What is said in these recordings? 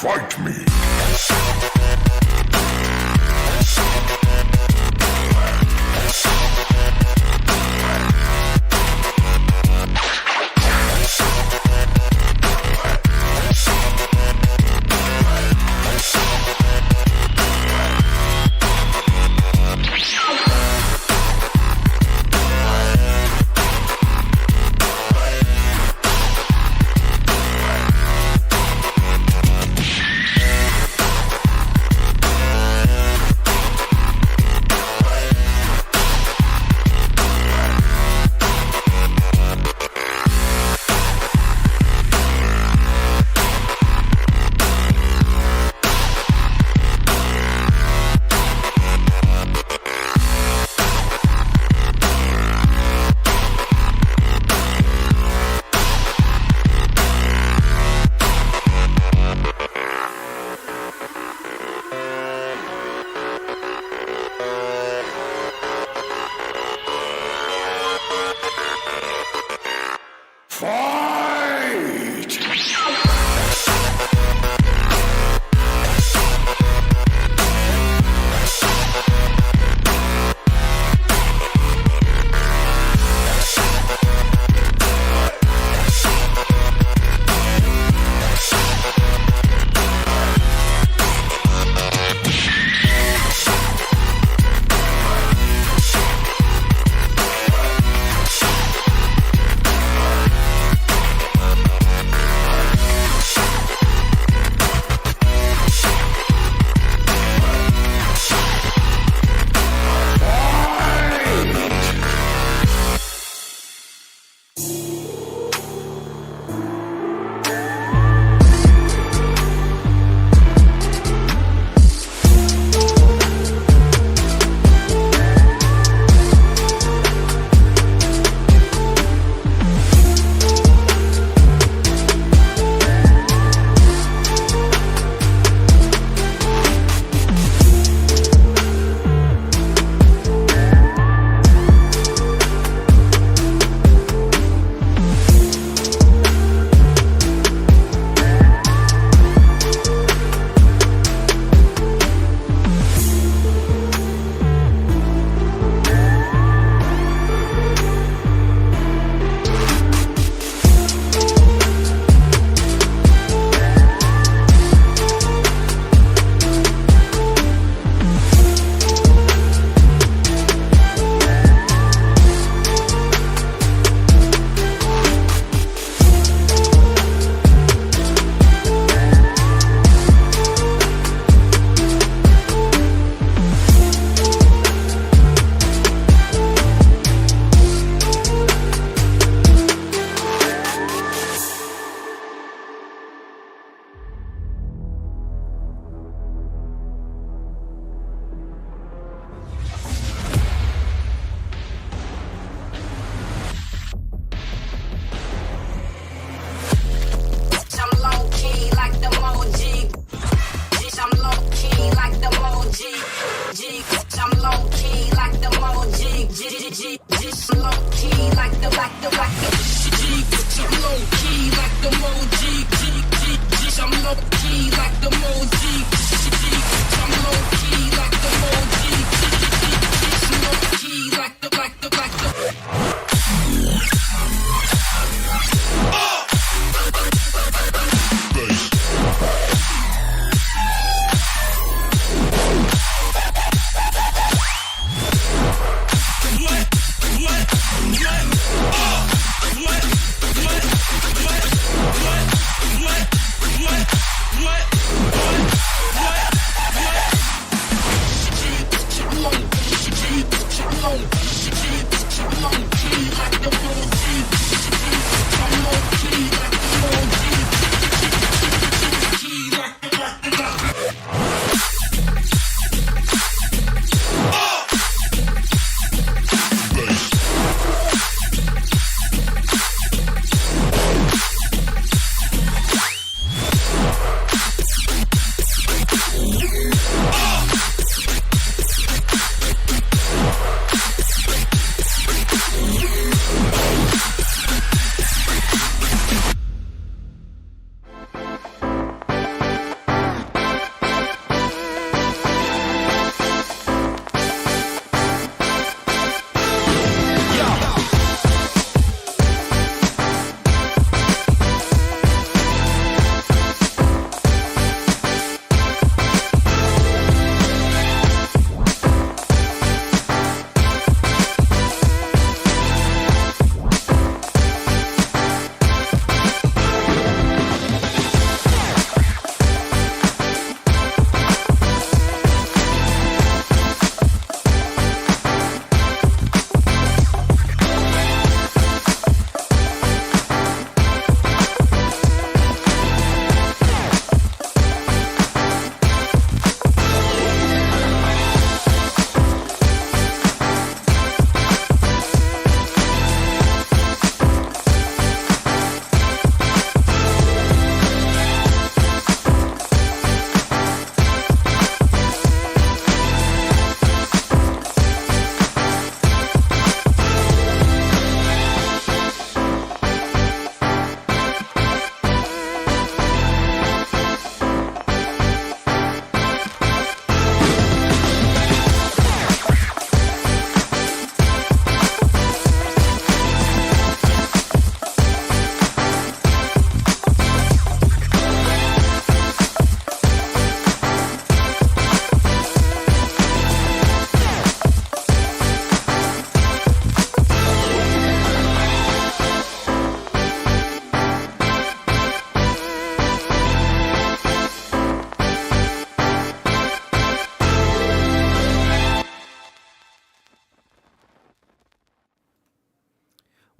Fight me!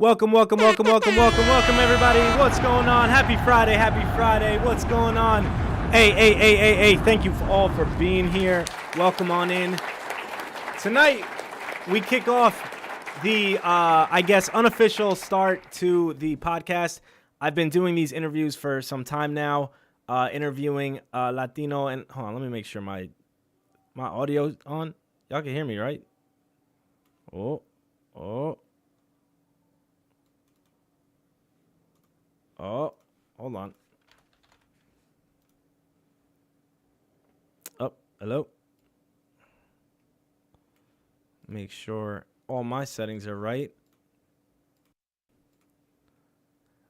Welcome, everybody. What's going on? Happy Friday. What's going on? Hey. Thank you all for being here. Welcome on in. Tonight, we kick off the, unofficial start to the podcast. I've been doing these interviews for some time now, interviewing Latino and... Hold on, let me make sure my audio's on. Y'all can hear me, right? Oh, hold on. Oh, hello. Make sure all my settings are right.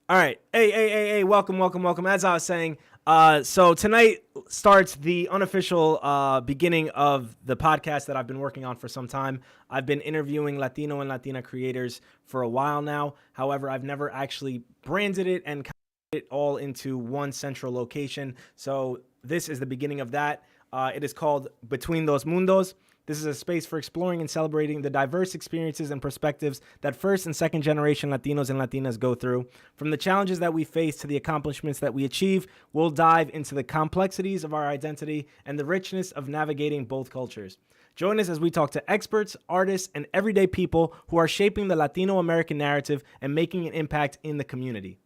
All right. Hey. Welcome. As I was saying, so tonight starts the unofficial beginning of the podcast that I've been working on for some time. I've been interviewing Latino and Latina creators for a while now. However, I've never actually branded it and it all into one central location. So this is the beginning of that. It is called Between Those Mundos. This is a space for exploring and celebrating the diverse experiences and perspectives that first and second generation Latinos and Latinas go through. From the challenges that we face to the accomplishments that we achieve, we'll dive into the complexities of our identity and the richness of navigating both cultures. Join us as we talk to experts, artists, and everyday people who are shaping the Latino American narrative and making an impact in the community.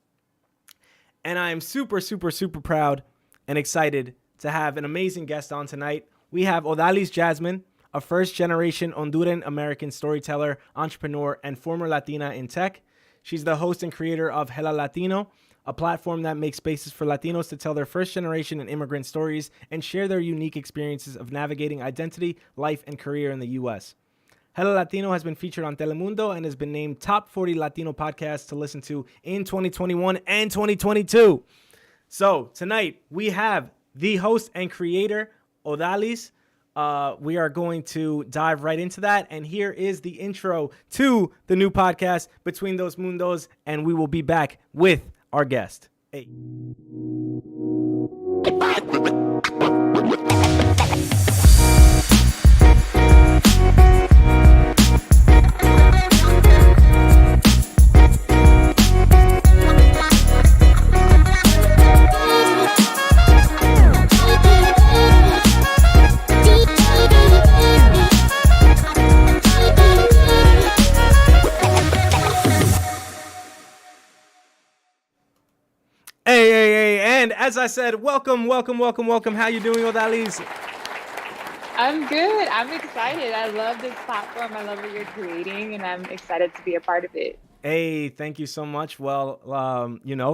And I am super proud and excited to have an amazing guest on tonight. We have Odalys Jasmine, a first-generation Honduran American storyteller, entrepreneur, and former Latina in tech. She's the host and creator of Hella Latino, a platform that makes spaces for Latinos to tell their first-generation and immigrant stories and share their unique experiences of navigating identity, life, and career in the U.S. Hella Latino has been featured on Telemundo and has been named top 40 Latino podcasts to listen to in 2021 and 2022. So tonight we have the host and creator, Odalys. We are going to dive right into that. And here is the intro to the new podcast, Between Those Mundos. And we will be back with our guest. Hey. Hey, and as I said, welcome. How you doing, Odalys? I'm good. I'm excited. I love this platform. I love what you're creating, and I'm excited to be a part of it. Hey, thank you so much. Well,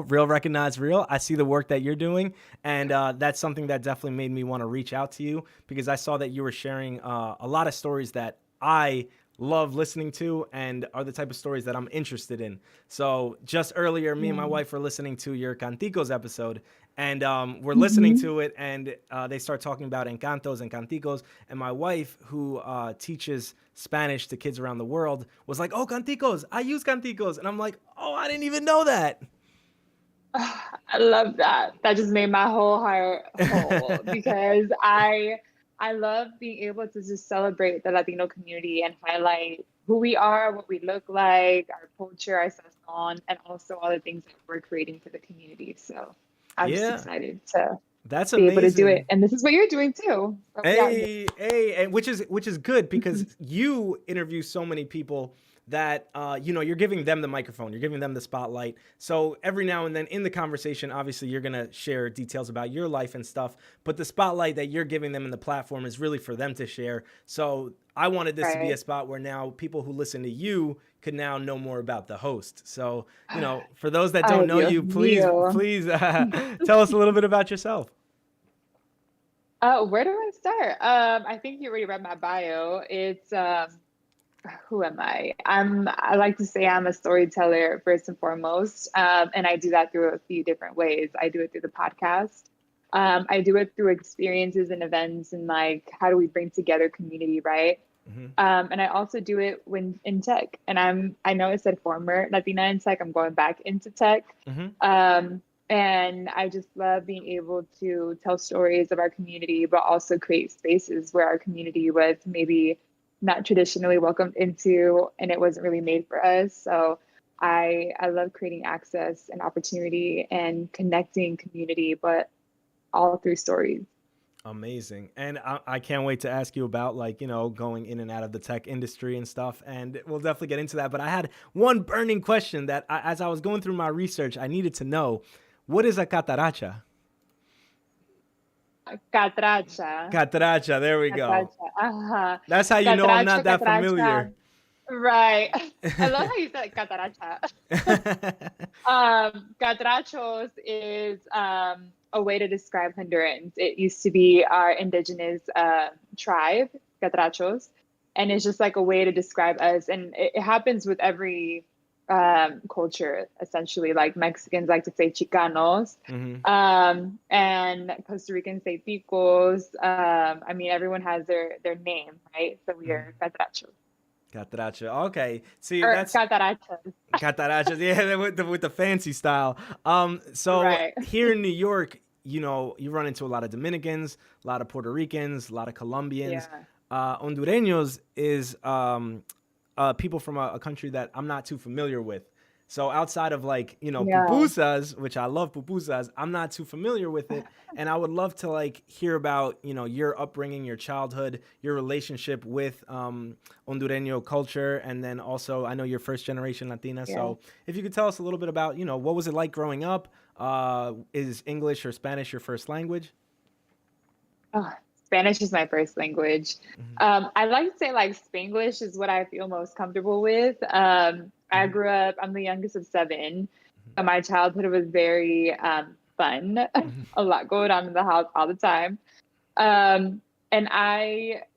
real recognize real. I see the work that you're doing, and that's something that definitely made me want to reach out to you because I saw that you were sharing a lot of stories that I love listening to and are the type of stories that I'm interested in. So just earlier, me and my wife were listening to your Canticos episode, and we're listening to it, and they start talking about encantos and canticos, and my wife, who teaches Spanish to kids around the world, was like, oh, canticos, I use canticos. And I'm like, oh, I didn't even know that. I love that. That just made my whole heart whole because I love being able to just celebrate the Latino community and highlight who we are, what we look like, our culture, our sazon, and also all the things that we're creating for the community. So I'm just excited to be able to do it. And this is what you're doing too. So hey, and which is good because you interview so many people that, you're giving them the microphone, you're giving them the spotlight. So every now and then in the conversation, obviously you're going to share details about your life and stuff, but the spotlight that you're giving them in the platform is really for them to share. So I wanted this to be a spot where now people who listen to you could now know more about the host. So, for those that don't know you, please tell us a little bit about yourself. Where do I start? I think you already read my bio. It's, who am I? I like to say I'm a storyteller first and foremost. And I do that through a few different ways. I do it through the podcast. I do it through experiences and events and like, how do we bring together community, right? And I also do it when in tech. And I know I said former Latina in tech, I'm going back into tech. And I just love being able to tell stories of our community, but also create spaces where our community was maybe not traditionally welcomed into, and it wasn't really made for us. So I love creating access and opportunity and connecting community, but all through stories. Amazing. And I can't wait to ask you about, like, going in and out of the tech industry and stuff. And we'll definitely get into that. But I had one burning question that as I was going through my research, I needed to know, what is a cataracha? Catracha. Cataracha. There we go. Catracha. Uh-huh. That's how you know I'm not that Catracha. familiar. Right. I love how you said cataracha. Catrachos is a way to describe Hondurans. It used to be our indigenous tribe, Catrachos, and it's just like a way to describe us. And it happens with every culture, essentially. Like Mexicans like to say Chicanos, Hmm. and Costa Ricans say Ticos. I mean, everyone has their name, right? So we are Catrachos. Cataracha. Okay. See, Or that's Catarachas. catarachas. Yeah, with the fancy style. So Right. here in New York, you run into a lot of Dominicans, a lot of Puerto Ricans, a lot of Colombians. Yeah. Hondureños is people from a country that I'm not too familiar with. So outside of, like, Yeah. pupusas, which I love pupusas, I'm not too familiar with it. And I would love to, like, hear about, your upbringing, your childhood, your relationship with Hondureño culture. And then also, I know you're first generation Latina. Yeah. So if you could tell us a little bit about, what was it like growing up? Is English or Spanish your first language? Oh, Spanish is my first language. Hmm. I like to say like Spanglish is what I feel most comfortable with. I Hmm. grew up, I'm the youngest of seven. So my childhood was very fun, Hmm. a lot going on in the house all the time. Um, and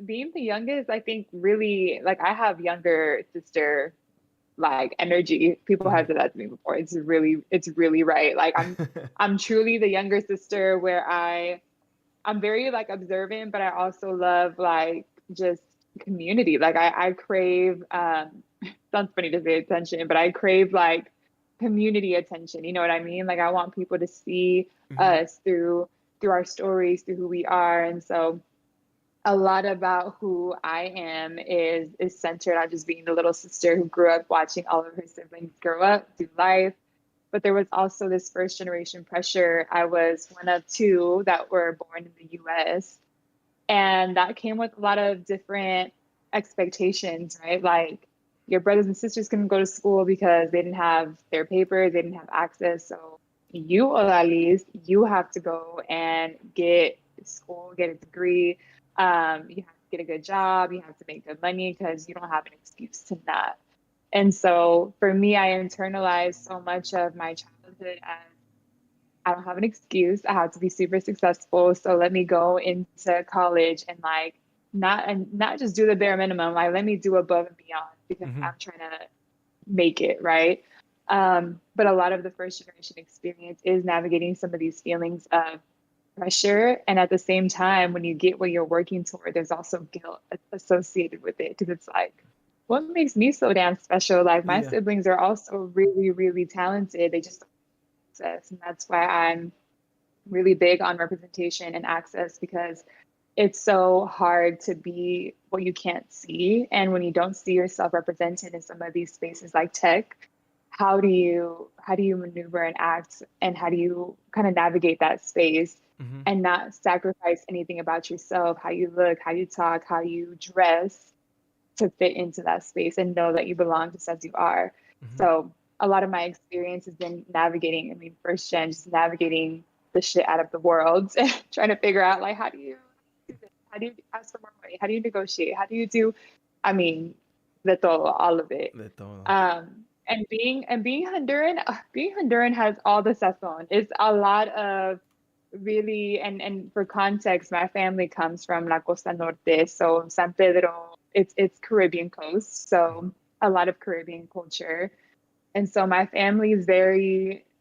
being the youngest, I think really like I have younger sister like energy. People have said that to me before. It's really right. Like I'm truly the younger sister where I'm very like observant, but I also love like just community. Like I crave sounds funny to say attention, but I crave like community attention. You know what I mean? Like I want people to see Hmm. us through our stories, through who we are. And so a lot about who I am is centered on just being the little sister who grew up watching all of her siblings grow up through life. But there was also this first generation pressure. I was one of two that were born in the US. And that came with a lot of different expectations, right? Like your brothers and sisters couldn't go to school because they didn't have their papers, they didn't have access. So you, Odalys, you have to go and get school, get a degree. You have to get a good job. You have to make good money because you don't have an excuse to not. And so for me, I internalized so much of my childhood as I don't have an excuse. I have to be super successful. So let me go into college and like not just do the bare minimum. Like let me do above and beyond because Hmm. I'm trying to make it right. But a lot of the first generation experience is navigating some of these feelings of pressure, and at the same time, when you get what you're working toward, there's also guilt associated with it because it's like, what makes me so damn special? Like my Yeah. siblings are also really, really talented. They just don't access, and that's why I'm really big on representation and access because it's so hard to be what you can't see. And when you don't see yourself represented in some of these spaces like tech, how do you maneuver and act and how do you kind of navigate that space Hmm. and not sacrifice anything about yourself, how you look, how you talk, how you dress to fit into that space and know that you belong just as you are. Hmm. So a lot of my experience has been navigating, I mean, first gen, just navigating the shit out of the world, trying to figure out like, how do you do this? How do you ask for more money? How do you negotiate? How do you do, I mean, de todo, all of it. De todo. And being Honduran has all the sazon. It's a lot of really, and for context, my family comes from La Costa Norte, so San Pedro, it's Caribbean coast, so a lot of Caribbean culture. And so my family is they're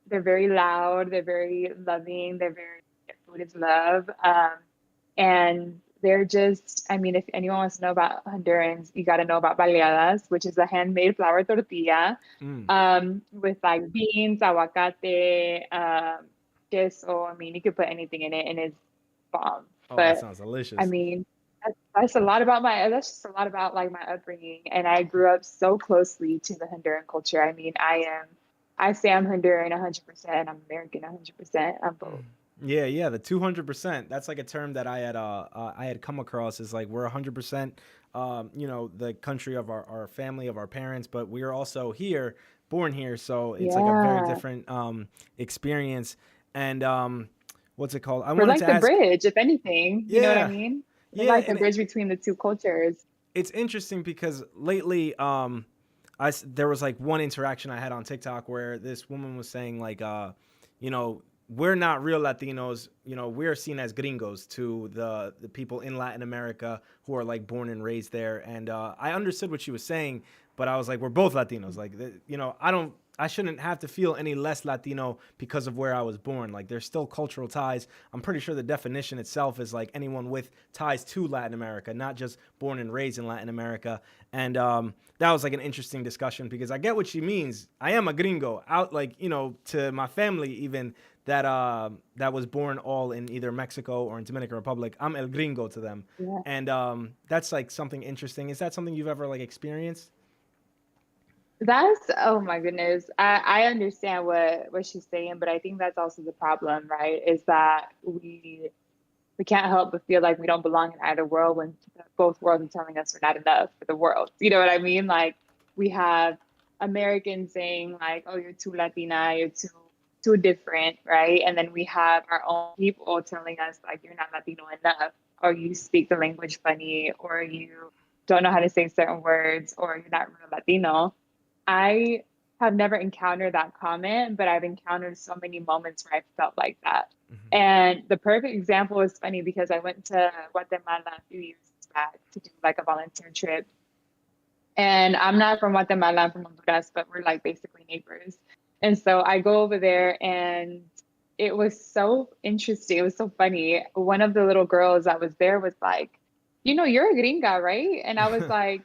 very loud, they're very loving, they're very food is love. And they're just, I mean, if anyone wants to know about Hondurans, you got to know about baleadas, which is a handmade flour tortilla, Mm. with like beans, aguacate, queso. I mean, you could put anything in it and it's bomb. Oh, that But sounds I delicious. mean, That's a lot about that's just a lot about like my upbringing. And I grew up so closely to the Honduran culture. I mean, I say I'm Honduran 100% and I'm American 100%. I'm both. Yeah, yeah, the 200%. That's like a term that I had come across is like we're 100%, the country of our family, of our parents, but we are also here, born here. So it's like a very Yeah. different experience. And what's it called? I We're wanted like to the ask, bridge, if anything. You know what I yeah, mean? We're yeah, like the and bridge between the two cultures. it's interesting because lately, there was like one interaction I had on TikTok where this woman was saying like, you know, we're not real Latinos. You know, we're seen as gringos to the people in Latin America who are like born and raised there. And I understood what she was saying, but I was like, we're both Latinos. Like, I shouldn't have to feel any less Latino because of where I was born. Like, there's still cultural ties. I'm pretty sure the definition itself is like anyone with ties to Latin America, not just born and raised in Latin America. And that was like an interesting discussion because I get what she means. I am a gringo out, like, to my family even that was born all in either Mexico or in Dominican Republic. I'm el gringo to them. Yeah. And that's like something interesting. Is that something you've ever like experienced? That's, oh my goodness. I understand what she's saying, but I think that's also the problem, right? Is that we can't help but feel like we don't belong in either world when both worlds are telling us we're not enough for the world. You know what I mean? Like we have Americans saying like, "Oh, you're too Latina, you're too different," right? And then we have our own people telling us like, "You're not Latino enough," or "You speak the language funny," or "You don't know how to say certain words," or "You're not real Latino." I have never encountered that comment, but I've encountered so many moments where I felt like that. Mm-hmm. And the perfect example is funny because I went to Guatemala a few years back to do like a volunteer trip. And I'm not from Guatemala, I'm from Honduras, but we're like basically neighbors. And so I go over there and it was so interesting. It was so funny. One of the little girls that was there was like, you're a gringa, right? And I was like,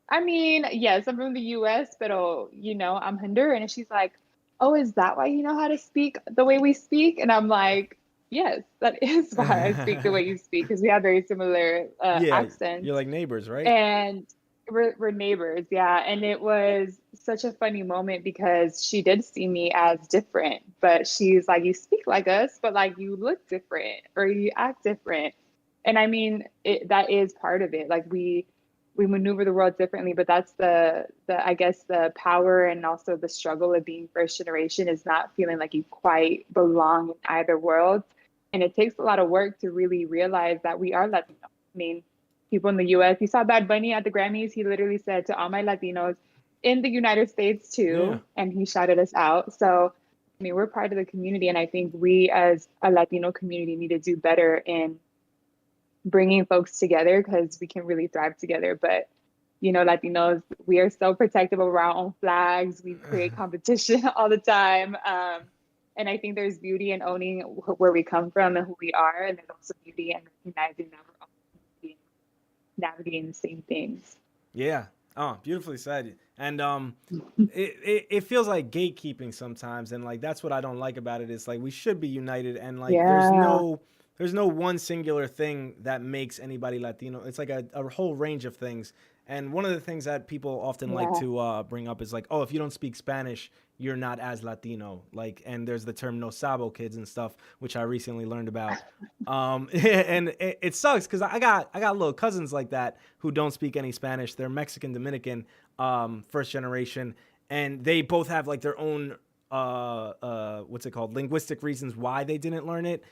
I mean, yes, I'm from the US, but I'm Honduran. And she's like, oh, is that why you know how to speak the way we speak? And I'm like, yes, that is why I speak the way you speak, because we have very similar Yeah, accents. you're like neighbors, right? And we're neighbors, yeah. And it was such a funny moment because she did see me as different, but she's like, you speak like us, but like you look different or you act different. And I mean, that is part of it. Like we maneuver the world differently, but that's the I guess the power and also the struggle of being first generation is not feeling like you quite belong in either world. And it takes a lot of work to really realize that we are Latino. I mean, people in the US. You saw Bad Bunny at the Grammys. He literally said to all my Latinos in the United States Yeah. too, and he shouted us out. So, I mean, we're part of the community, and I think we as a Latino community need to do better in bringing folks together because we can really thrive together. But Latinos, we are so protective of our own flags. We create competition all the time. And I think there's beauty in owning where we come from and who we are. And there's also beauty in recognizing that we're all navigating the same things. Yeah. Oh, beautifully said. And it feels like gatekeeping sometimes, and like that's what I don't like about it. Is like we should be united, and like Yeah. there's no one singular thing that makes anybody Latino. It's like a whole range of things. And one of the things that people often like Yeah. to bring up is like, oh, if you don't speak Spanish, you're not as Latino. Like, and there's the term no sabo kids and stuff, which I recently learned about. And it sucks because I got little cousins like that who don't speak any Spanish. They're Mexican Dominican, first generation, and they both have like their own what's it called, linguistic reasons why they didn't learn it,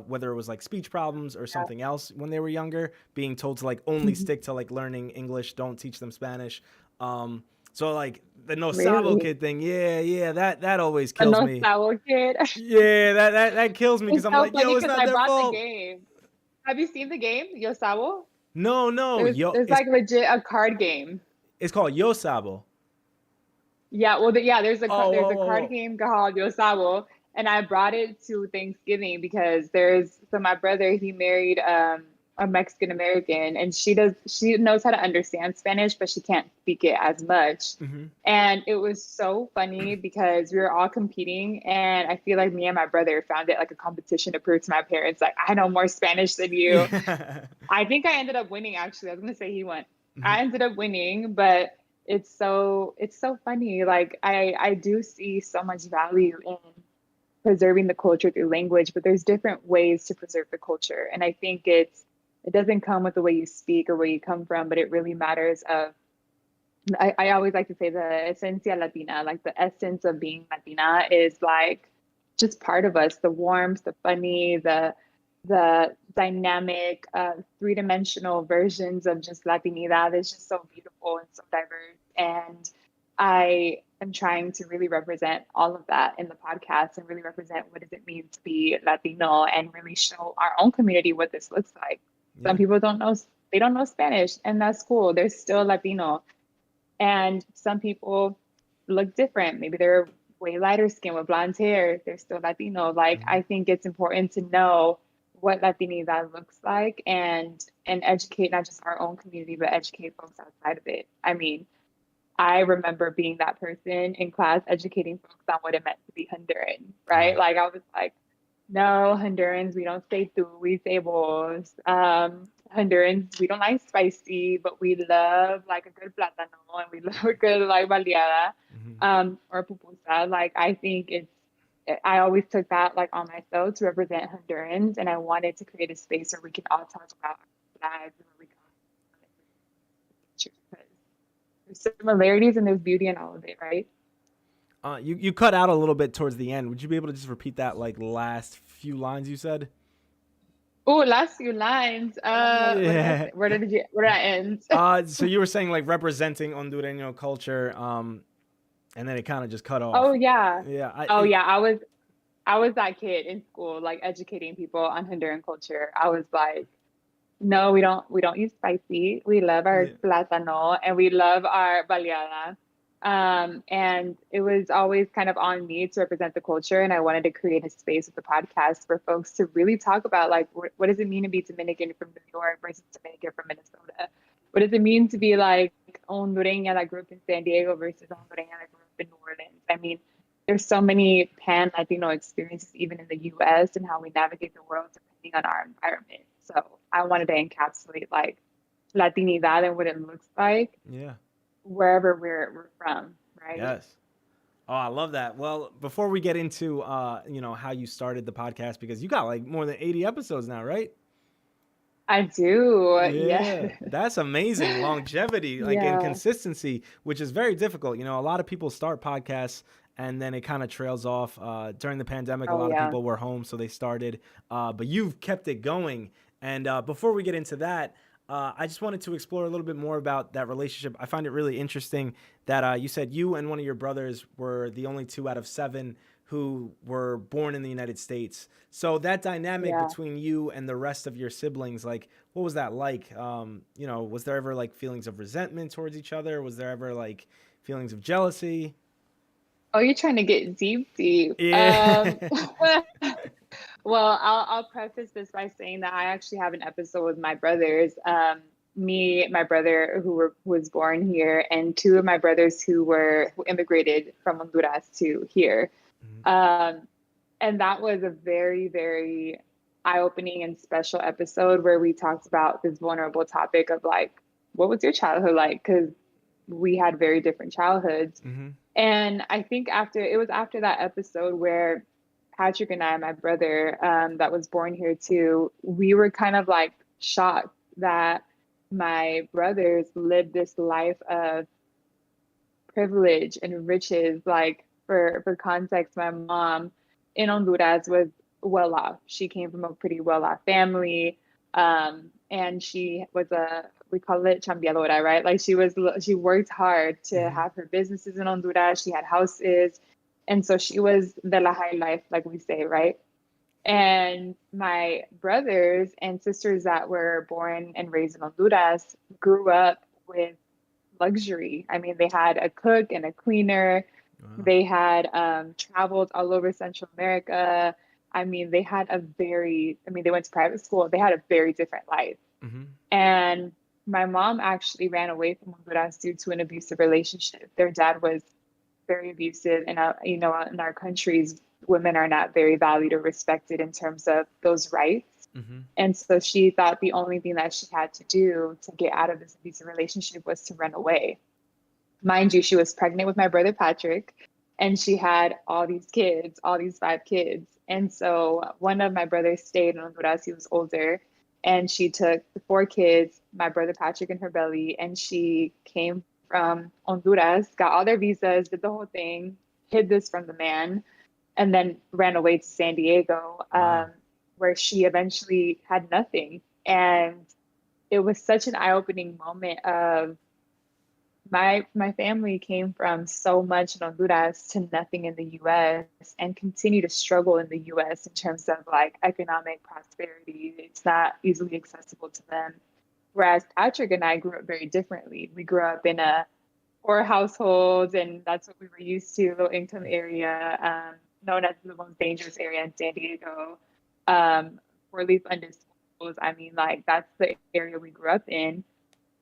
whether it was like speech problems or something else when they were younger, being told to like only Mhm. stick to like learning English, don't teach them Spanish. So like the no sabo Really? kid thing, yeah, that always A kills no me. sour kid. Yeah, that kills me because It's I'm so like, yo, funny it's because not I their brought the fault. game. Have you seen the game, Yo Sabo? No, yo, There's like legit a card game. it's called yo sabo. Yeah, well, there's Oh, there's whoa, a whoa, card whoa. game called Yo Sabo, and I brought it to Thanksgiving because there's so my brother he married a Mexican American, and she knows how to understand Spanish, but she can't speak it as much. Mm-hmm. And it was so funny because we were all competing, and I feel like me and my brother found it like a competition to prove to my parents, like, I know more Spanish than you. Yeah. I think I ended up winning, actually. I was gonna say he won. Mhm. I ended up winning, but it's so funny. Like I do see so much value in preserving the culture through language, but there's different ways to preserve the culture. And I think it doesn't come with the way you speak or where you come from, but it really matters of I always like to say the esencia Latina, like the essence of being Latina is like just part of us, the warmth, the funny, the dynamic, three-dimensional versions of just Latinidad is just so beautiful and so diverse. And I am trying to really represent all of that in the podcast and really represent what does it mean to be Latino and really show our own community what this looks like. Some Yeah. people don't know, they don't know Spanish, and that's cool. They're still Latino. And some people look different. Maybe they're way lighter skin with blonde hair. They're still Latino. Like, Mhm. I think it's important to know what Latinidad looks like and educate not just our own community, but educate folks outside of it. I mean, I remember being that person in class educating folks on what it meant to be Honduran, right? Right. Like I was like, no, Hondurans, we don't say tu, we say vos. Hondurans, we don't like spicy, but we love like a good plátano and we love a good like baleada, Mhm. or pupusa. Like I think I always took that like on myself to represent Hondurans, and I wanted to create a space where we can all talk about our flags and where we come from, because there's similarities and there's beauty in all of it, right? You cut out a little bit towards the end. Would you be able to just repeat that like last few lines you said? Oh, last few lines. What did I Yeah. say? Where did I end? So you were saying like representing Hondureño culture, and then it kind of just cut Oh off. yeah. Yeah. Oh yeah. I was that kid in school, like educating people on Honduran culture. I was like, no, we don't use spicy. We love our Yeah. plátano and we love our baleada. And it was always kind of on me to represent the culture. And I wanted to create a space with the podcast for folks to really talk about like what does it mean to be Dominican from New York versus Dominican from Minnesota? What does it mean to be like Hondureña that grew up in San Diego versus Hondureña that grew up in New Orleans? I mean, there's so many pan Latino experiences even in the US and how we navigate the world depending on our environment. So I wanted to encapsulate like Latinidad and what it looks like Yeah. wherever we're from, right? Yes. Oh, I love that. Well, before we get into how you started the podcast, because you got like more than 80 episodes now, right? I do. Yeah, Yeah. that's amazing. Longevity, like, and Yeah. consistency, which is very difficult. A lot of people start podcasts and then it kind of trails off. During the pandemic, a Oh lot of yeah. people were home, so they started. But you've kept it going. And before we get into that, I just wanted to explore a little bit more about that relationship. I find it really interesting that you said you and one of your brothers were the only two out of seven who were born in the United States. So that dynamic Yeah. between you and the rest of your siblings, like, what was that like? Was there ever like feelings of resentment towards each other? Was there ever like feelings of jealousy? Oh, you're trying to get deep, deep. Yeah. Well, I'll preface this by saying that I actually have an episode with my brothers. Me, my brother who was born here, and two of my brothers who immigrated from Honduras to here. Mhm. Um, and that was a very, very eye-opening and special episode where we talked about this vulnerable topic of like, what was your childhood like? Because we had very different childhoods. Mhm. And I think after that episode where Patrick and I, my brother, that was born here too, we were kind of like shocked that my brothers lived this life of privilege and riches. Like for context, my mom in Honduras was well off. She came from a pretty well off family. And she was we call it chambeadora, right? Like she worked hard to Mhm. have her businesses in Honduras. She had houses. And so she was the la high life, like we say, right? And my brothers and sisters that were born and raised in Honduras grew up with luxury. I mean, they had a cook and a cleaner. Wow. They had traveled all over Central America. I mean, they went to private school. They had a very different life. Mm-hmm. And my mom actually ran away from Honduras due to an abusive relationship. Their dad was very abusive, and in our countries, women are not very valued or respected in terms of those rights. Mm-hmm. And so she thought the only thing that she had to do to get out of this abusive relationship was to run away. Mind you, she was pregnant with my brother Patrick, and she had all these kids, all these 5 kids. And so one of my brothers stayed in Honduras. He was older, and she took the 4 kids, my brother Patrick in her belly, and she came from Honduras, got all their visas, did the whole thing, hid this from the man, and then ran away to San Diego, Wow. where she eventually had nothing. And it was such an eye-opening moment of my family came from so much in Honduras to nothing in the US and continue to struggle in the US in terms of like economic prosperity. It's not easily accessible to them. Whereas Patrick and I grew up very differently. We grew up in a poor household, and that's what we were used to, low income area, known as the most dangerous area in San Diego. Poorly funded schools. I mean, like that's the area we grew up in.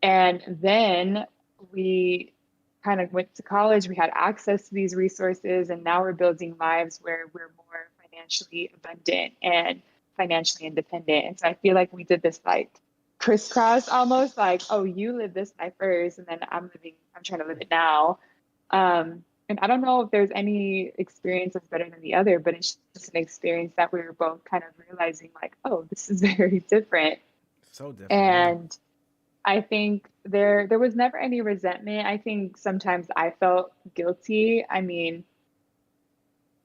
And then we kind of went to college, we had access to these resources, and now we're building lives where we're more financially abundant and financially independent. And so I feel like we did this like crisscross almost like, oh, you live this life first, and then I'm trying to live it now. And I don't know if there's any experience that's better than the other, but it's just an experience that we were both kind of realizing like, oh, this is very different. So different. Yeah. And I think there was never any resentment. I think sometimes I felt guilty. I mean,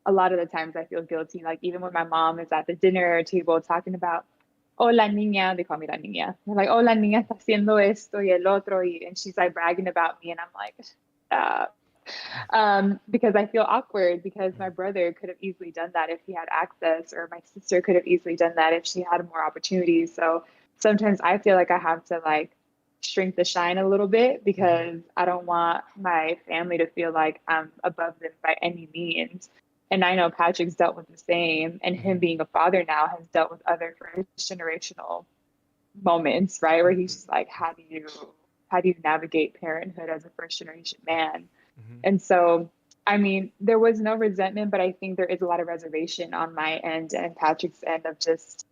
a lot of the times I feel guilty. Like even when my mom is at the dinner table talking about, oh, la niña, they call me la niña. They're like, oh, la niña está haciendo esto y el otro. And she's like bragging about me. And I'm like, stop. Because I feel awkward because my brother could have easily done that if he had access, or my sister could have easily done that if she had more opportunities. So sometimes I feel like I have to like shrink the shine a little bit because I don't want my family to feel like I'm above them by any means. And I know Patrick's dealt with the same, and him being a father now has dealt with other first generational moments, right? Where he's just like, how do you navigate parenthood as a first generation man? Mm-hmm. And so, I mean, there was no resentment, but I think there is a lot of reservation on my end and Patrick's end of just,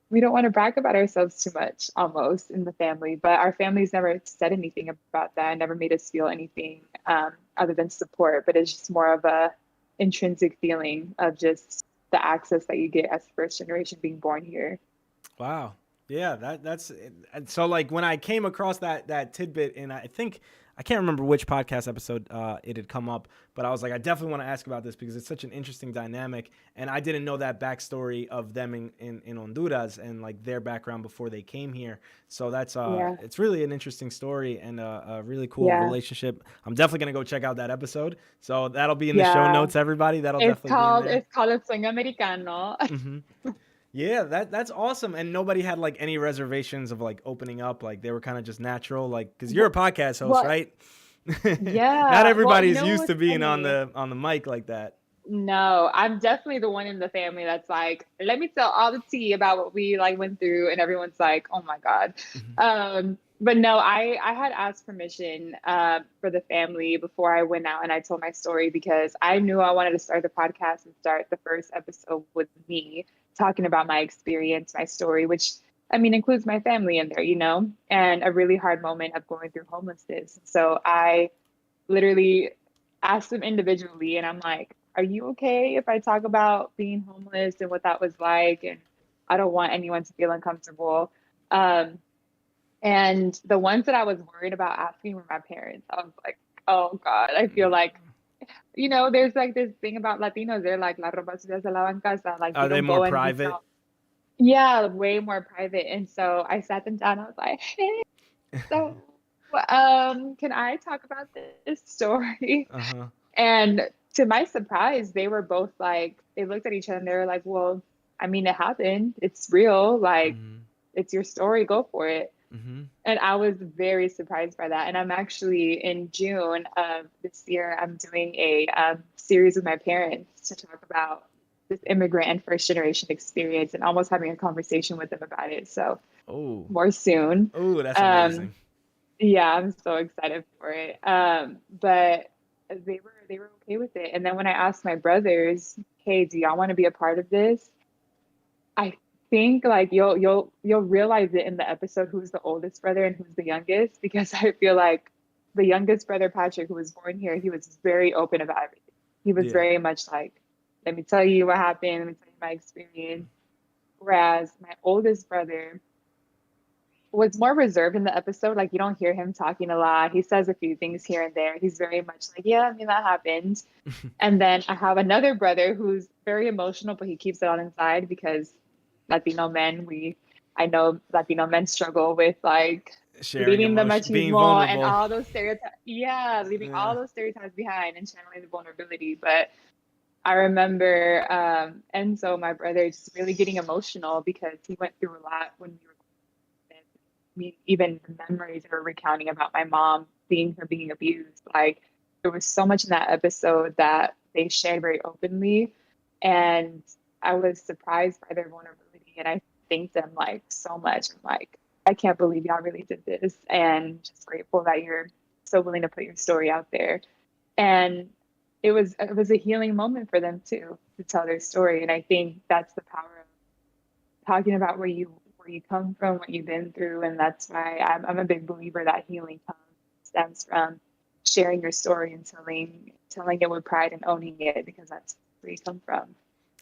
we don't want to brag about ourselves too much almost in the family, but our families never said anything about that, never made us feel anything other than support. But it's just more of a intrinsic feeling of just the access that you get as first generation being born here. Wow. Yeah, that's and so like when I came across that tidbit, and I think I can't remember which podcast episode it had come up, but I was like, I definitely want to ask about this because it's such an interesting dynamic, and I didn't know that backstory of them in Honduras and like their background before they came here. So that's Yeah. it's really an interesting story and a really cool Yeah. relationship. I'm definitely gonna go check out that episode. So that'll be in the show Yeah. notes, everybody. That'll It's definitely be in called there. it's called El Sueño Americano. Mm-hmm. Yeah, that's awesome. And nobody had like any reservations of like opening up. Like they were kind of just natural. Like because you're a podcast host, Well, right? Not yeah. Well, you everybody's know used to what's being on funny? the mic like that. No, I'm definitely the one in the family that's like, let me tell all the tea about what we like went through, and everyone's like, oh my God. Mm-hmm. But no, I had asked permission for the family before I went out and I told my story because I knew I wanted to start the podcast and start the first episode with me talking about my experience, my story, which I mean includes my family in there, and a really hard moment of going through homelessness. So I literally asked them individually, and I'm like, are you okay if I talk about being homeless and what that was like? And I don't want anyone to feel uncomfortable. Um, and the ones that I was worried about asking were my parents. I was like, oh God, I feel like, there's like this thing about Latinos. They're like, la ropa sucia se lava en casa. Like we Are they don't more go and private? yeah, way more private. And so I sat them down. I was like, hey, so can I talk about this story? Uh-huh. And to my surprise, they were both like, they looked at each other and they were like, well, I mean, it happened. It's real. Like, Mm-hmm. it's your story. Go for it. Mm-hmm. And I was very surprised by that. And I'm actually in June of this year, I'm doing a series with my parents to talk about this immigrant and first generation experience, and almost having a conversation with them about it. So Oh, more soon. oh, that's Um, amazing. yeah, I'm so excited for it. But they were okay with it. And then when I asked my brothers, "Hey, do y'all want to be a part of this?" I think like you'll realize it in the episode who's the oldest brother and who's the youngest, because I feel like the youngest brother, Patrick, who was born here, he was very open about everything. He was Yeah. very much like, let me tell you what happened, let me tell you my experience. Whereas my oldest brother was more reserved in the episode. Like, you don't hear him talking a lot. He says a few things here and there. He's very much like, yeah, I mean, that happened. And then I have another brother who's very emotional, but he keeps it on inside because Latino men, I know Latino men struggle with like Sharing leaving the emotion, being machismo and vulnerable. all those stereotypes. Yeah, leaving all Yeah. those stereotypes behind and channeling the vulnerability. But I remember Enzo, my brother, just really getting emotional because he went through a lot when we were even the memories they were recounting about my mom, seeing her being abused. Like, there was so much in that episode that they shared very openly. And I was surprised by their vulnerability. And I thanked them like so much. I'm like, I can't believe y'all really did this. And just grateful that you're so willing to put your story out there. And it was a healing moment for them too, to tell their story. And I think that's the power of talking about where you come from, what you've been through. And that's why I'm a big believer that healing stems from sharing your story and telling it with pride and owning it, because that's where you come from.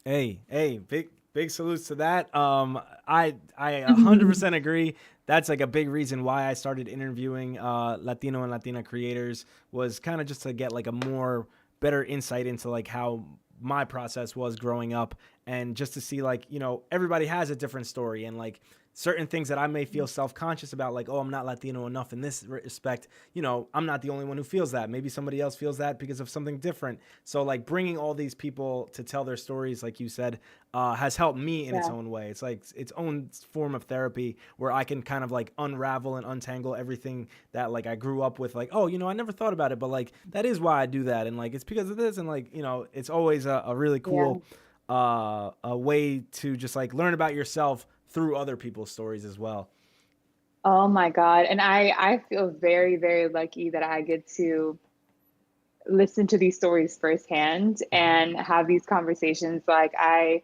Hey, big salutes to that. I 100% agree. That's like a big reason why I started interviewing Latino and Latina creators, was kind of just to get like a more better insight into like how my process was growing up, and just to see like, everybody has a different story, and like certain things that I may feel self-conscious about, like, oh, I'm not Latino enough in this respect. I'm not the only one who feels that. Maybe somebody else feels that because of something different. So like bringing all these people to tell their stories, like you said, has helped me in its Yeah. own way. It's like its own form of therapy where I can kind of like unravel and untangle everything that like I grew up with. Like, oh, I never thought about it, but like that is why I do that, and like it's because of this, and like it's always a really Yeah. cool a way to just like learn about yourself through other people's stories as well. Oh my God. And I feel very, very lucky that I get to listen to these stories firsthand and have these conversations. Like, I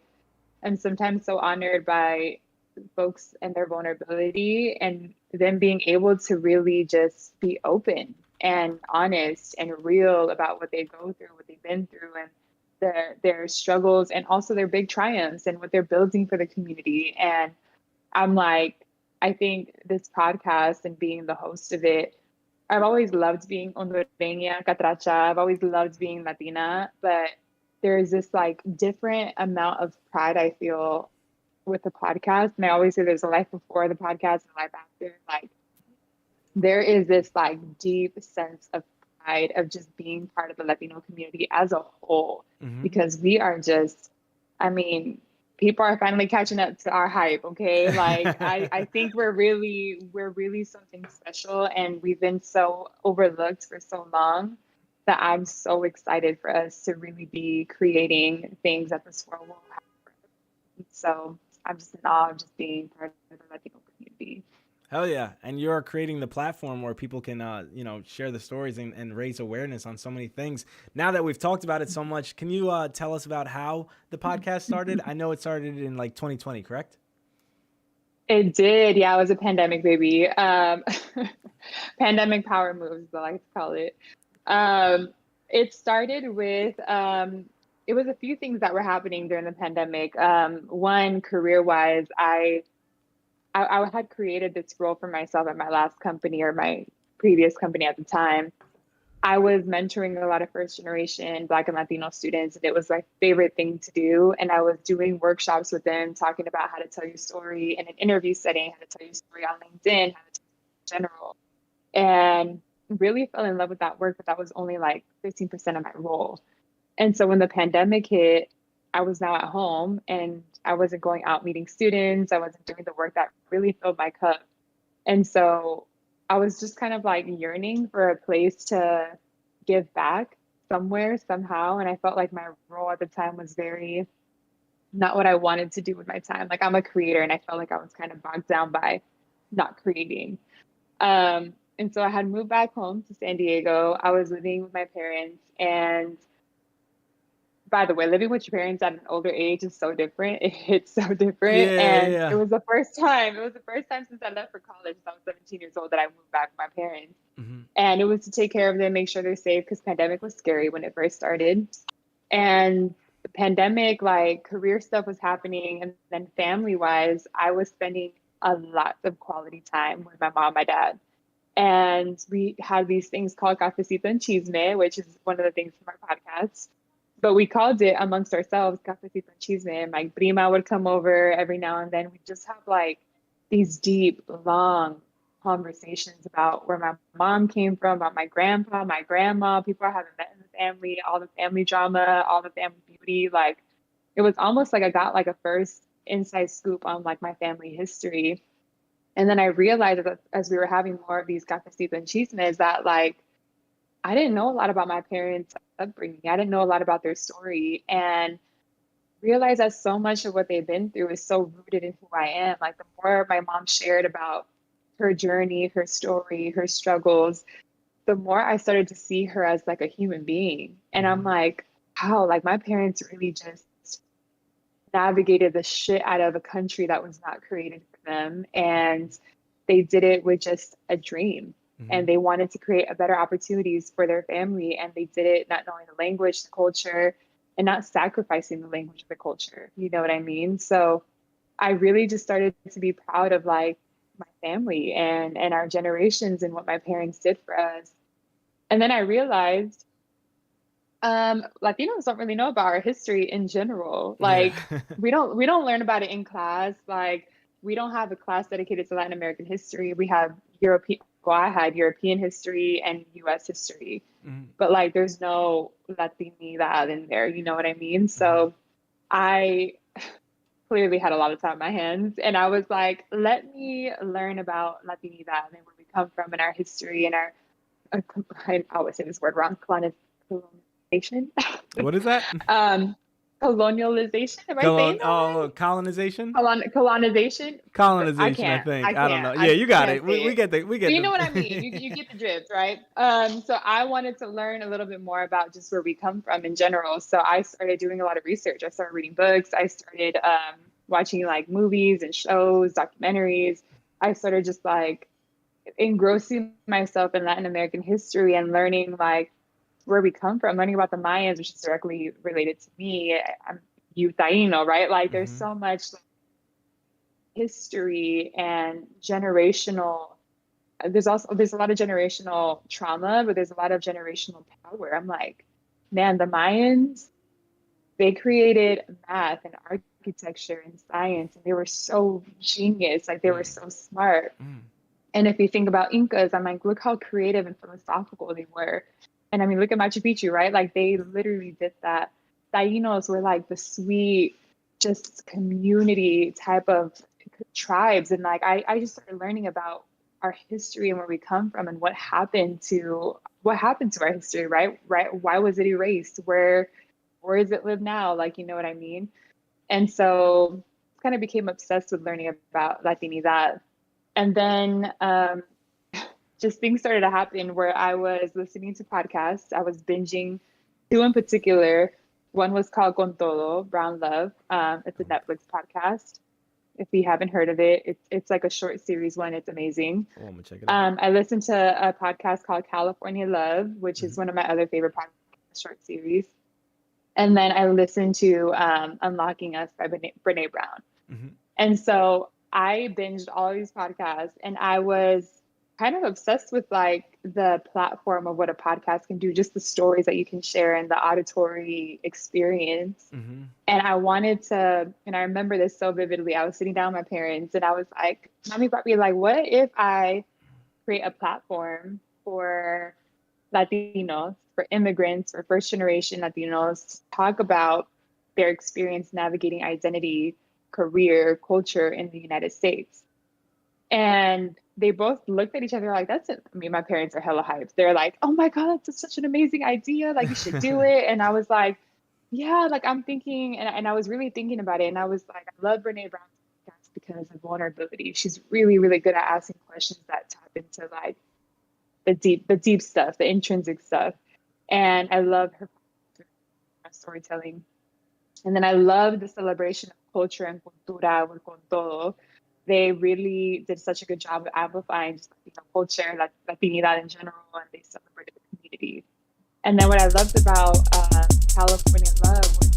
am sometimes so honored by folks and their vulnerability, and them being able to really just be open and honest and real about what they go through, what they've been through, and their struggles, and also their big triumphs and what they're building for the community. And I'm like, I think this podcast and being the host of it, I've always loved being Hondureña, Catracha. I've always loved being Latina, but there's this like different amount of pride I feel with the podcast. And I always say there's a life before the podcast and a life after. Like, there is this like deep sense of pride of just being part of the Latino community as a whole, Mm-hmm. because we are just, I mean, people are finally catching up to our hype. Okay. Like, I think we're really something special, and we've been so overlooked for so long that I'm so excited for us to really be creating things that this world will have. So I'm just in awe of just being part of the Latino community. Hell yeah. And you're creating the platform where people can, share the stories and raise awareness on so many things. Now that we've talked about it so much, can you tell us about how the podcast started? I know it started in like 2020, correct? It did. Yeah, it was a pandemic baby. Pandemic power moves, I like to call it. Um, it started with, it was a few things that were happening during the pandemic. One, career-wise, I had created this role for myself at my last company, or my previous company at the time. I was mentoring a lot of first generation Black and Latino students, and it was my favorite thing to do. And I was doing workshops with them, talking about how to tell your story in an interview setting, how to tell your story on LinkedIn, how to tell it in general. And really fell in love with that work, but that was only like 15% of my role. And so when the pandemic hit, I was now at home, and I wasn't going out meeting students. I wasn't doing the work that really filled my cup. And so I was just kind of like yearning for a place to give back somewhere, somehow. And I felt like my role at the time was very not what I wanted to do with my time. Like I'm a creator and I felt like I was kind of bogged down by not creating. And so I had moved back home to San Diego. I was living with my parents. And by the way, living with your parents at an older age is so different. It hits so different. Yeah, And it yeah. was the first time, since I left for college. I was 17 years old that I moved back with my parents. Mm-hmm. And it was to take care of them, make sure they're safe because pandemic was scary when it first started. And the pandemic, like career stuff was happening. And then family wise, I was spending a lot of quality time with my mom, my dad. And we had these things called cafecito and chisme, which is one of the things from our podcast. But we called it amongst ourselves cafecito and chisme. And my prima would come over every now and then. We just have like these deep, long conversations about where my mom came from, about my grandpa, my grandma, people I haven't met in the family, all the family drama, all the family beauty. Like it was almost like I got like a first inside scoop on like my family history. And then I realized that as we were having more of these cafecito and chismes that like I didn't know a lot about my parents' upbringing. I didn't know a lot about their story. And realized that so much of what they've been through is so rooted in who I am. Like the more my mom shared about her journey, her story, her struggles, the more I started to see her as like a human being. And I'm like, wow, like my parents really just navigated the shit out of a country that was not created for them. And they did it with just a dream. And they wanted to create a better opportunities for their family. And they did it not knowing the language, the culture, and not sacrificing the language of the culture. You know what I mean? So I really just started to be proud of like my family and our generations and what my parents did for us. And then I realized Latinos don't really know about our history in general. Yeah. Like we don't learn about it in class. Like we don't have a class dedicated to Latin American history. We have European. Well, I had European history and U.S. history, but like there's no Latinidad in there. You know what I mean? So I clearly had a lot of time on my hands, and I was like, let me learn about Latinidad and where we come from and our history and our. I always say this word wrong. Colonization. What is that? um, colonialization. Am I saying that right? Colonization? Colonization. I Colonization, I can't. think. I I don't can't. know. Yeah, I you got can't it. say We it. get the But you know what I mean. You get the drift, right? So I wanted to learn a little bit more about just where we come from in general. So I started doing a lot of research. I started reading books. I started watching like movies and shows, documentaries. I started just like engrossing myself in Latin American history and learning like where we come from, learning about the Mayans, which is directly related to me. I'm Taino, right? Like there's so much history and generational. There's a lot of generational trauma, but there's a lot of generational power. I'm like, man, the Mayans, they created math and architecture and science, and they were so genius. Like they were so smart. And if you think about Incas, I'm like, look how creative and philosophical they were. And I mean, look at Machu Picchu, right? Like they literally did that. Tainos were like the sweet, just community type of tribes. And like I just started learning about our history and where we come from and what happened to our history, right? Right. Why was it erased? Where does it live now? Like, you know what I mean? And so kind of became obsessed with learning about Latinidad. And then just things started to happen where I was listening to podcasts. I was binging two in particular. One was called Con Todo, Brown Love. It's a Netflix podcast. If you haven't heard of it, it's like a short series one. It's amazing. Oh, I'm gonna check it out. I listened to a podcast called California Love, which is one of my other favorite podcast short series. And then I listened to Unlocking Us by Brene Brown. And so I binged all of these podcasts and I was kind of obsessed with like the platform of what a podcast can do, just the stories that you can share and the auditory experience. And I wanted to, and I remember this so vividly. I was sitting down with my parents and I was like, Mommy, Papi, like, what if I create a platform for Latinos, for immigrants, for first generation Latinos to talk about their experience navigating identity, career, culture in the United States? And they both looked at each other like, that's it. I mean, my parents are hella hyped. They're like, oh my God, that's such an amazing idea. Like, you should do it. And I was like, yeah, like I'm thinking, and I was really thinking about it, and I was like, I love Brene Brown's podcast because of vulnerability. She's really, really good at asking questions that tap into like the deep stuff, the intrinsic stuff. And I love her storytelling. And then I love the celebration of culture and cultura with con todo. They really did such a good job of amplifying just Latino culture, Latinidad in general, and they celebrated the community. And then what I loved about California Love was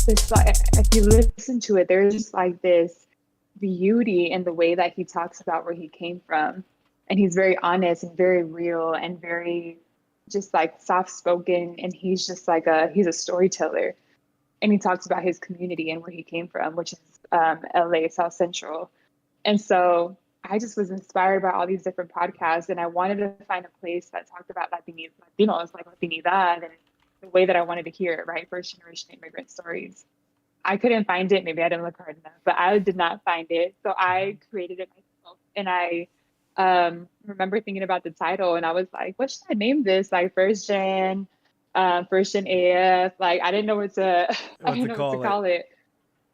this like, if you listen to it, there's just like this beauty in the way that he talks about where he came from. And he's very honest and very real and very just like soft spoken. And he's just like he's a storyteller. And he talks about his community and where he came from, which is LA, South Central. And so I just was inspired by all these different podcasts, and I wanted to find a place that talked about Latinos, like Latinidad, and the way that I wanted to hear it, right? First generation immigrant stories. I couldn't find it. Maybe I didn't look hard enough, but I did not find it. So I created it myself. And I remember thinking about the title, and I was like, what should I name this? Like first gen AF. Like I didn't know what to, I What didn't to know what to call it? call it.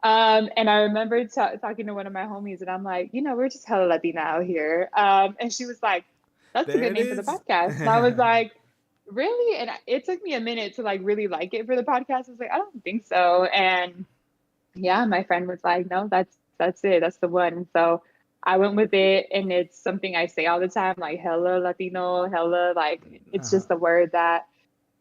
And I remember talking to one of my homies, and I'm like, we're just hella Latina out here. And she was like, that's a There good it name for the is. podcast. And I was like, really? And it took me a minute to like really like it for the podcast. I was like, I don't think so. And yeah, my friend was like, no, that's it. That's the one. And so I went with it, and it's something I say all the time, like hella Latino, hella, like it's Uh-huh. just a word that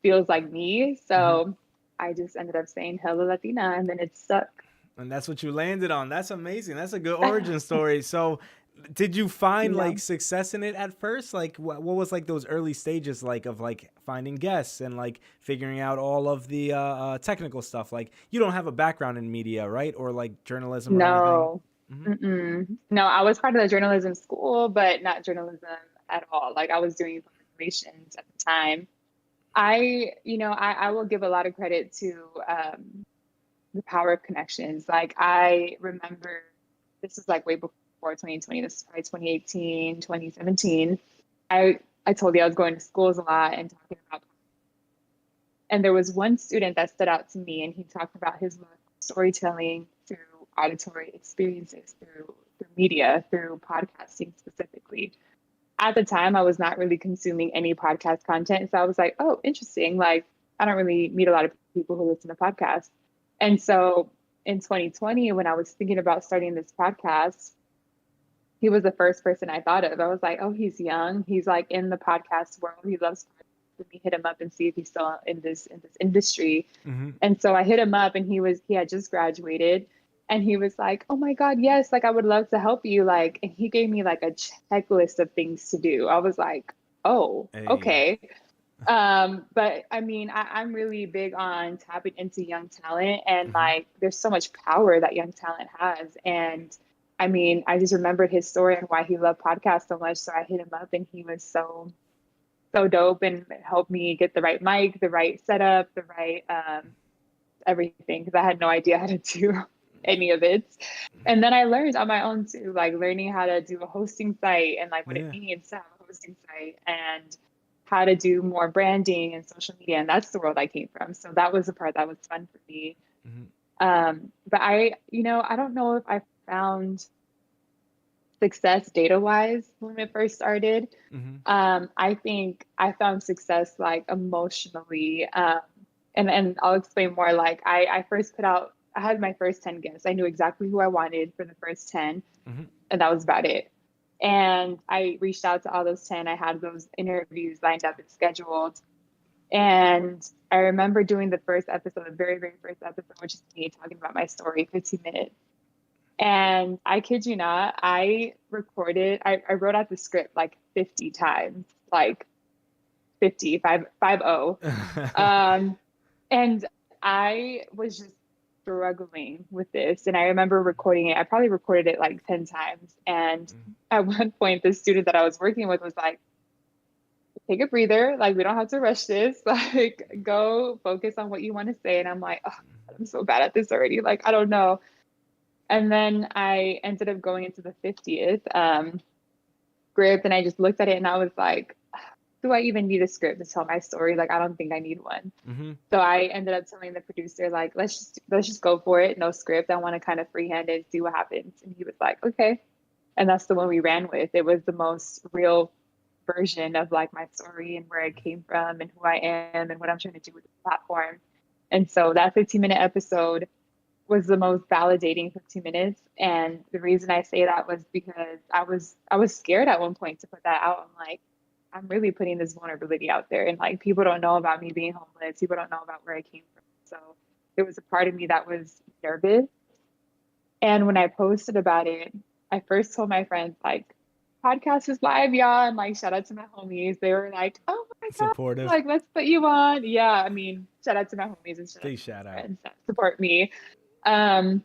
feels like me. Mhm. So I just ended up saying hella Latina, and then it stuck. And that's what you landed on. That's amazing. That's a good origin story. So, did you find Yeah. like success in it at first? Like, what was like those early stages like of like finding guests and like figuring out all of the technical stuff? Like, you don't have a background in media, right? Or like journalism or anything? No. Hmm. Mm-mm. No, I was part of the journalism school, but not journalism at all. Like I was doing public relations at the time. I will give a lot of credit to the power of connections. Like I remember this was like way before 2020. This is probably 2018, 2017. I told you I was going to schools a lot and talking about, and there was one student that stood out to me, and he talked about his love of storytelling through auditory experiences, through media, through podcasting specifically. At the time, I was not really consuming any podcast content, so I was like, "Oh, interesting." Like, I don't really meet a lot of people who listen to podcasts, and so in 2020, when I was thinking about starting this podcast, he was the first person I thought of. I was like, oh, he's young. He's like in the podcast world. He loves podcasts. Let me hit him up and see if he's still in this industry. Hmm. And so I hit him up, and he had just graduated, and he was like, oh my God, yes, like I would love to help you. Like, and he gave me like a checklist of things to do. I was like, oh, Hey. okay. But I mean, I'm really big on tapping into young talent, and Hmm. like there's so much power that young talent has. And I mean, I just remembered his story and why he loved podcasts so much. So I hit him up, and he was so dope and helped me get the right mic, the right setup, the right everything, because I had no idea how to do any of it. And then I learned on my own too, like learning how to do a hosting site and like what it Yeah. means to have a hosting site, and how to do more branding and social media. And that's the world I came from. So that was the part that was fun for me. Hmm. But I don't know if I found success data wise when it first started. Hmm. I think I found success like emotionally. And I'll explain more. Like I first put out, I had my first 10 guests. I knew exactly who I wanted for the first 10, Hmm. and that was about it. And I reached out to all those 10. I had those interviews lined up and scheduled. And I remember doing the first episode, the very, very first episode, which is me talking about my story, 15 minutes. And I kid you not, I wrote out the script like 50 times, like 50, 5 Um, and I was just struggling with this. And I remember recording it. I probably recorded it like 10 times. And at one point, the student that I was working with was like, take a breather. Like, we don't have to rush this. Like, go focus on what you want to say. And I'm like, oh, I'm so bad at this already. Like, I don't know. And then I ended up going into the 50th script, and I just looked at it, and I was like, do I even need a script to tell my story? Like, I don't think I need one. Mm-hmm. So I ended up telling the producer, like, let's just go for it. No script. I want to kind of freehand it, see what happens. And he was like, okay. And that's the one we ran with. It was the most real version of like my story and where I came from and who I am and what I'm trying to do with the platform. And so that 15-minute episode was the most validating 15 minutes. And the reason I say that was because I was scared at one point to put that out. I'm like, I'm really putting this vulnerability out there, and like people don't know about me being homeless. People don't know about where I came from. So there was a part of me that was nervous. And when I posted about it, I first told my friends like, podcast is live, y'all, and like shout out to my homies. They were like, oh my god, Supportive. like let's put you on. Yeah, I mean, shout out to my homies and shout out Big to shout my out. friends that support me. Um,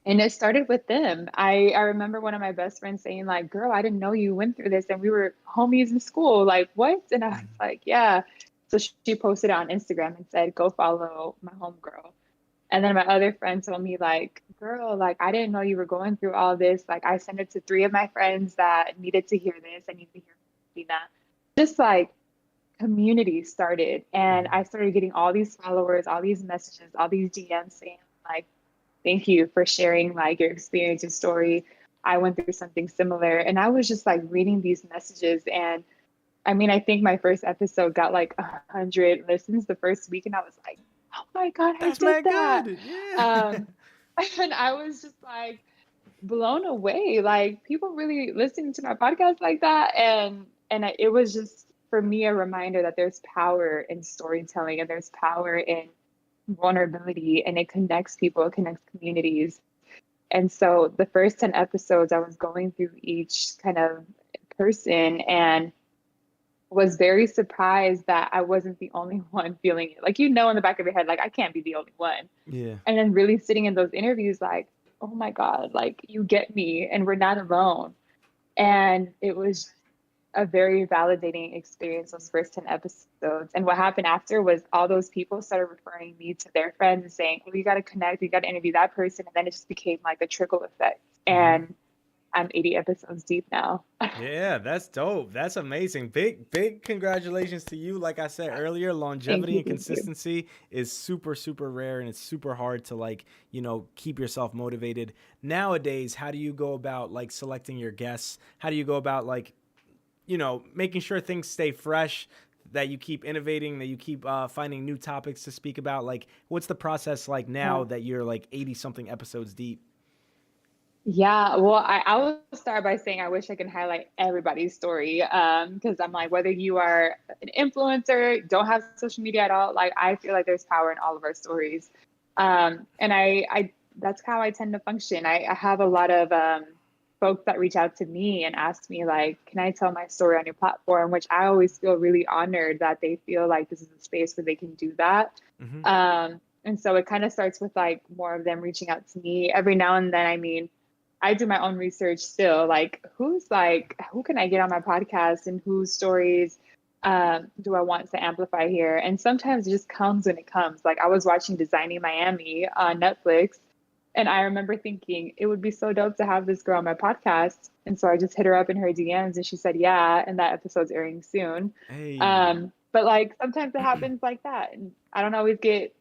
and it started with them. I remember one of my best friends saying, like, girl, I didn't know you went through this and we were homies in school. Like, what? And I was like, yeah. So she posted it on Instagram and said, go follow my homegirl. And then my other friend told me, like, girl, like, I didn't know you were going through all this. Like, I sent it to three of my friends that needed to hear this. I need to hear from Latina. Just like community started. And I started getting all these followers, all these messages, all these DMs saying, like, thank you for sharing like your experience and story. I went through something similar. And I was just like reading these messages. And I mean, I think my first episode got like 100 listens the first week. And I was like, oh my God, I That's did mad that. good. Yeah. Um, and I was just like blown away. Like people really listening to my podcast like that. And it was just for me a reminder that there's power in storytelling and there's power in vulnerability, and it connects people, it connects communities. And so the first 10 episodes, I was going through each kind of person and was very surprised that I wasn't the only one feeling it. Like, you know, in the back of your head, like, I can't be the only one. Yeah. And then really sitting in those interviews, like, oh my God, like, you get me and we're not alone. And it was a very validating experience those first 10 episodes. And what happened after was all those people started referring me to their friends and saying, well, you got to connect, you got to interview that person. And then it just became like a trickle effect. And I'm 80 episodes deep now. Yeah, that's dope. That's amazing. Big congratulations to you. Like I said earlier, Thank longevity you. and Thank you. consistency is super, super rare, and it's super hard to like, keep yourself motivated. Nowadays, how do you go about like selecting your guests? How do you go about like, making sure things stay fresh, that you keep innovating, that you keep finding new topics to speak about? Like, what's the process like now that you're like 80 something episodes deep? Yeah, well, I will start by saying I wish I could highlight everybody's story. Because I'm like, whether you are an influencer, don't have social media at all, like I feel like there's power in all of our stories. And I that's how I tend to function. I have a lot of folks that reach out to me and ask me like, can I tell my story on your platform? Which I always feel really honored that they feel like this is a space where they can do that. And so it kind of starts with like more of them reaching out to me every now and then. I mean, I do my own research still. Who can I get on my podcast and whose stories do I want to amplify here? And sometimes it just comes when it comes. Like I was watching Designing Miami on Netflix, and I remember thinking it would be so dope to have this girl on my podcast. And so I just hit her up in her DMs, and she said, yeah, and that episode's airing soon. Hey. But like sometimes it happens like that. And I don't always get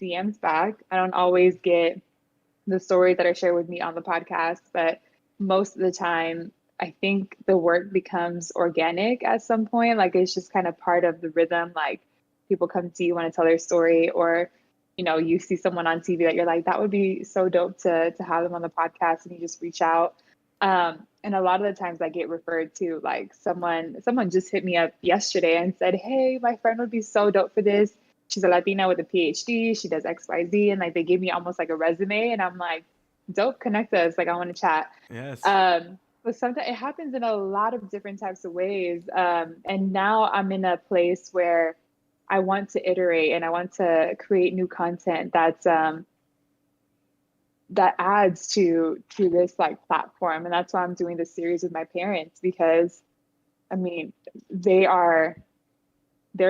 DMs back. I don't always get the stories that are shared with me on the podcast, but most of the time, I think the work becomes organic at some point. Like it's just kind of part of the rhythm. Like people come to you, want to tell their story, or you see someone on TV that you're like, that would be so dope to have them on the podcast, and you just reach out. And a lot of the times I get referred to, like someone just hit me up yesterday and said, hey, my friend would be so dope for this. She's a Latina with a PhD. She does XYZ. And like they gave me almost like a resume. And I'm like, dope, connect us. Like I want to chat. Yes. But sometimes it happens in a lot of different types of ways. And now I'm in a place where I want to iterate and I want to create new content that adds to this like platform. And that's why I'm doing this series with my parents, because I mean, their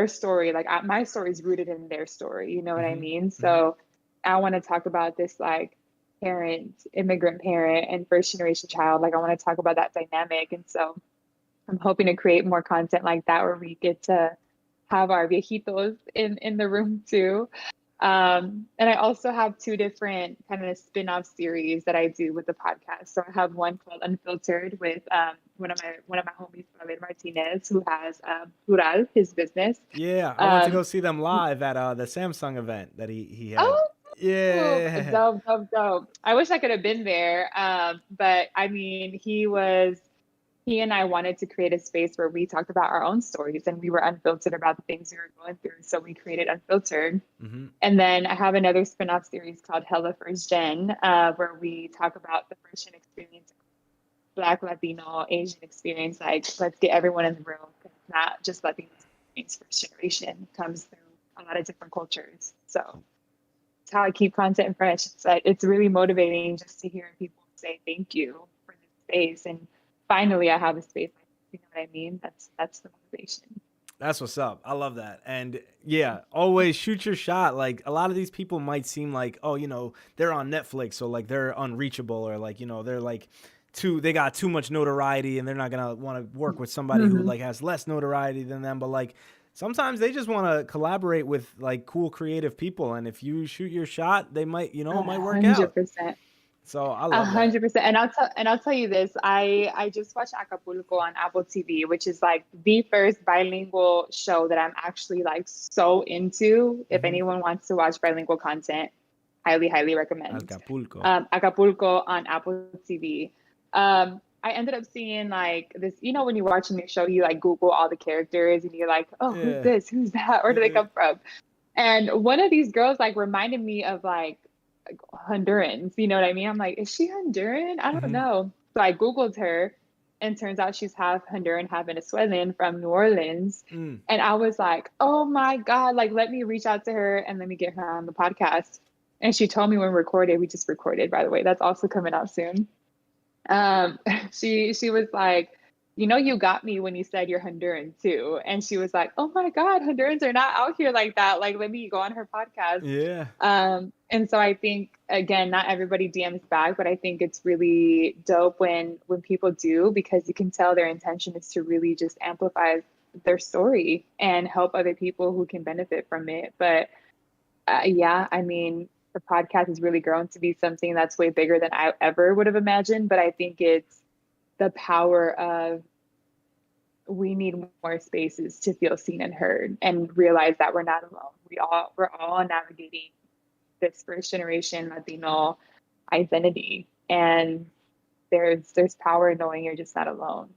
story, like my story is rooted in their story, you know what I mean? So I want to talk about this like immigrant parent and first generation child. Like I want to talk about that dynamic. And so I'm hoping to create more content like that where we get to have our viejitos in the room too. And I also have two different kind of spin-off series that I do with the podcast. So I have one called Unfiltered with one of my homies, David Martinez, who has Rural, his business. Yeah, I went to go see them live at the Samsung event that he had. Oh, Yeah. dope, dope, dope. I wish I could have been there. But I mean, he and I wanted to create a space where we talked about our own stories and we were unfiltered about the things we were going through. So we created Unfiltered. Mm-hmm. And then I have another spin-off series called Hella First Gen, where we talk about the first gen experience, Black, Latino, Asian experience. Like, let's get everyone in the room. It's not just Latino experience. First generation it comes through a lot of different cultures. So it's how I keep content fresh. It's like, it's really motivating just to hear people say thank you for this space. And finally, I have a space. You know what I mean? That's the motivation. That's what's up. I love that. And yeah, always shoot your shot. Like a lot of these people might seem like, oh, they're on Netflix, so like they're unreachable, or like, they're like they got too much notoriety and they're not gonna want to work with somebody who like has less notoriety than them. But like sometimes they just want to collaborate with like cool creative people. And if you shoot your shot, they might, it might work out. 100%. So I love 100%. And I'll tell you this. I just watched Acapulco on Apple TV, which is like the first bilingual show that I'm actually like so into. If anyone wants to watch bilingual content, highly, highly recommend. Acapulco. Acapulco on Apple TV. I ended up seeing like this, when you're watching a show, you like Google all the characters and you're like, oh, who's this? Who's that? Where do they come from? And one of these girls like reminded me of like Hondurans, you know what I mean? I'm like, is she Honduran? I don't know. So I Googled her and turns out she's half Honduran, half Venezuelan from New Orleans. And I was like, oh my God, like, let me reach out to her and let me get her on the podcast. And she told me when we just recorded, by the way, that's also coming out soon. She was like, you got me when you said you're Honduran too. And she was like, oh my God, Hondurans are not out here like that. Like, let me go on her podcast. Yeah. And so I think, again, not everybody DMs back, but I think it's really dope when people do, because you can tell their intention is to really just amplify their story and help other people who can benefit from it. But yeah, I mean, the podcast has really grown to be something that's way bigger than I ever would have imagined. But I think it's the power of, we need more spaces to feel seen and heard and realize that we're not alone. We're all navigating this first generation Latino identity, and there's power in knowing you're just not alone.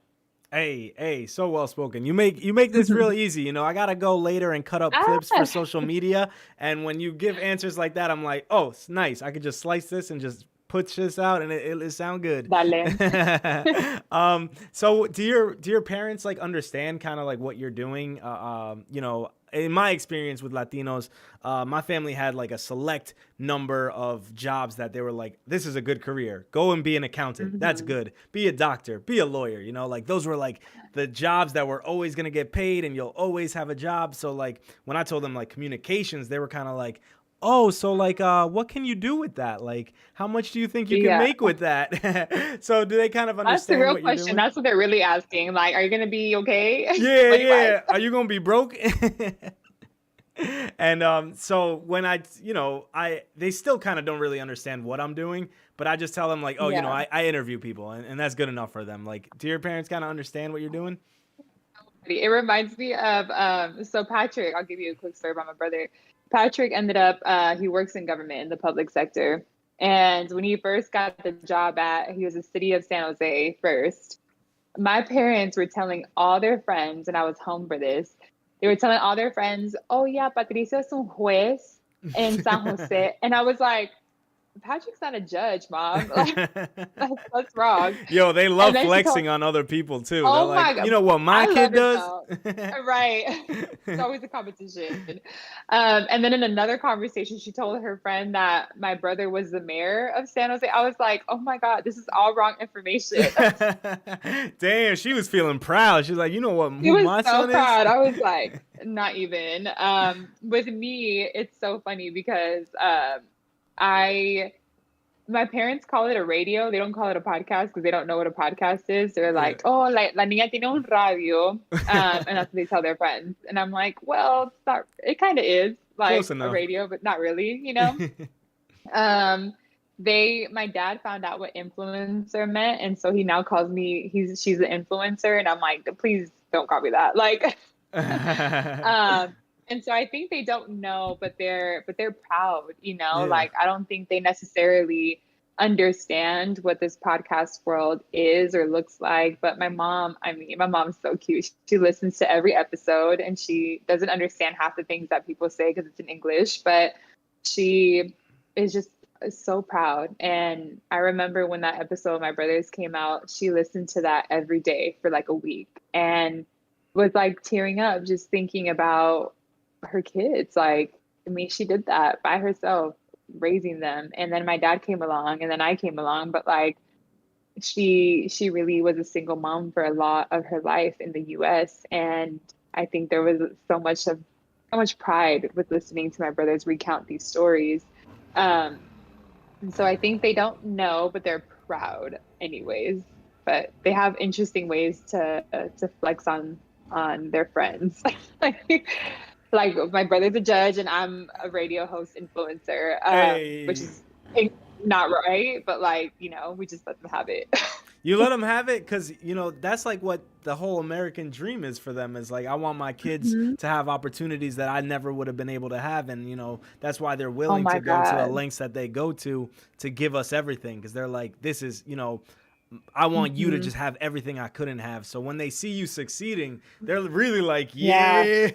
Hey, so well spoken. You make this real easy. I gotta go later and cut up clips for social media. And when you give answers like that, I'm like, oh, it's nice. I could just slice this and just put this out, and it sound good. So do your parents like understand kind of like what you're doing? In my experience with Latinos, my family had like a select number of jobs that they were like, this is a good career. Go and be an accountant. That's good. Be a doctor. Be a lawyer. Like those were like the jobs that were always going to get paid and you'll always have a job. So like when I told them like communications, they were kind of like, oh, so like, what can you do with that? Like, how much do you think you can make with that? So do they kind of understand? That's the real what question. You're doing? That's what they're really asking. Like, are you going to be okay? Yeah. Are you going to be broke? And so when they still kind of don't really understand what I'm doing, but I just tell them like, oh, I interview people and that's good enough for them. Like, do your parents kind of understand what you're doing? It reminds me of, so Patrick, I'll give you a quick story about my brother. Patrick ended up, he works in government in the public sector. And when he first got the job he was the city of San Jose first. My parents were telling all their friends, and I was home for this, they were telling all their friends, oh yeah, Patricio es un juez in San Jose. And I was like, Patrick's not a judge, Mom. Like, that's wrong. Yo, they love flexing on other people too. Oh They're my like, God. You know what my kid does? Right. It's always a competition. And then in another conversation, she told her friend that my brother was the mayor of San Jose. I was like, oh my God, this is all wrong information. Damn, she was feeling proud. She's like, you know what? He was so proud. I was like, not even. With me, it's so funny because I my parents call it a radio. They don't call it a podcast because they don't know what a podcast is. They're Yeah. like, oh, like la niña tiene un radio. And that's what they tell their friends. And I'm like, well, it's not, it kind of is Close like a enough. radio, but not really, My dad found out what influencer meant. And so he now calls me, she's an influencer. And I'm like, please don't call me that. Like, and so I think they don't know, but they're proud, Yeah. like I don't think they necessarily understand what this podcast world is or looks like. But my mom's so cute. She listens to every episode and she doesn't understand half the things that people say because it's in English, but she is just so proud. And I remember when that episode of My Brothers came out, she listened to that every day for like a week and was like tearing up just thinking about her kids. Like, I mean, she did that by herself, raising them. And then my dad came along and then I came along, but like she really was a single mom for a lot of her life in the US. And I think there was so much pride with listening to my brothers recount these stories. And so I think they don't know, but they're proud anyways. But they have interesting ways to flex on their friends. Like my brother's a judge and I'm a radio host influencer, Hey. which is not right, but like, we just let them have it. You let them have it because, that's like what the whole American dream is for them, is like, I want my kids to have opportunities that I never would have been able to have. And, that's why they're willing to go to the lengths that they go to give us everything. Because they're like, this is, I want you to just have everything I couldn't have. So when they see you succeeding, they're really like, yeah.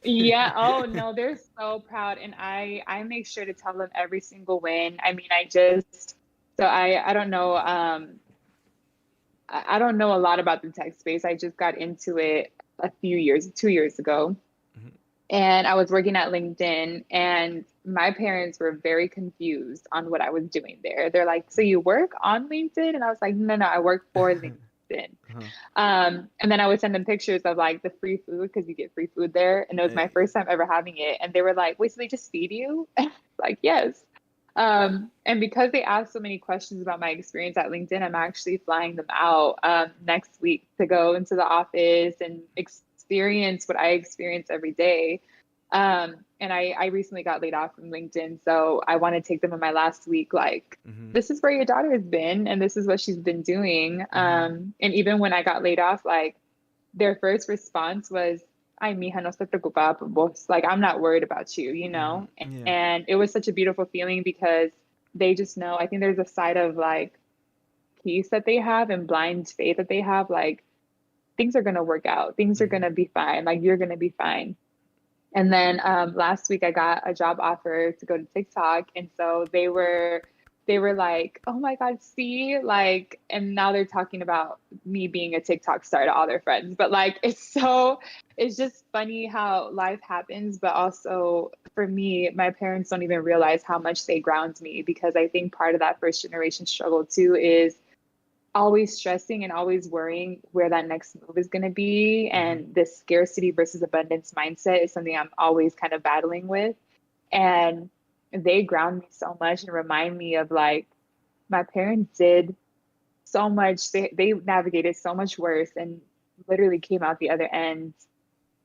Yeah. Oh no, they're so proud. And I make sure to tell them every single win. I mean, I don't know. I don't know a lot about the tech space. I just got into it 2 years ago. And I was working at LinkedIn and my parents were very confused on what I was doing there. They're like, so you work on LinkedIn? And I was like, no, I work for LinkedIn. And then I would send them pictures of like the free food because you get free food there. And it was my first time ever having it. And they were like, wait, so they just feed you? Like, yes. And because they asked so many questions about my experience at LinkedIn, I'm actually flying them out next week to go into the office and experience what I experience every day. And I recently got laid off from LinkedIn. So I want to take them in my last week, like, this is where your daughter has been and this is what she's been doing. And even when I got laid off, like their first response was, ay, mija, no se preocupa por vos. Like, I'm not worried about you, Yeah. And it was such a beautiful feeling because they just know, I think there's a side of like peace that they have and blind faith that they have. Like, things are going to work out. Things are going to be fine. Like, you're going to be fine. And then last week I got a job offer to go to TikTok. And so they were like, oh my God, see, like, and now they're talking about me being a TikTok star to all their friends. But like, it's just funny how life happens. But also for me, my parents don't even realize how much they ground me, because I think part of that first generation struggle too is always stressing and always worrying where that next move is going to be. And this scarcity versus abundance mindset is something I'm always kind of battling with. And they ground me so much and remind me of like, my parents did so much. They navigated so much worse and literally came out the other end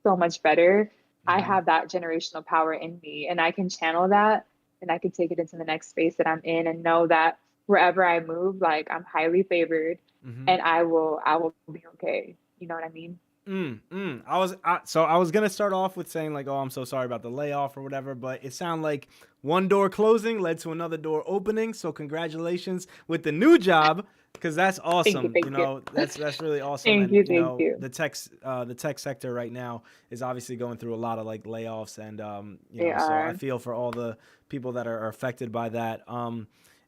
so much better. I have that generational power in me and I can channel that and I can take it into the next space that I'm in and know that wherever I move, like I'm highly favored and I will be okay. You know what I mean? I was gonna start off with saying like, oh, I'm so sorry about the layoff or whatever, but it sounded like one door closing led to another door opening. So congratulations with the new job, because that's awesome. Thank you. That's really awesome. Thank you. The tech sector right now is obviously going through a lot of like layoffs, and so I feel for all the people that are affected by that.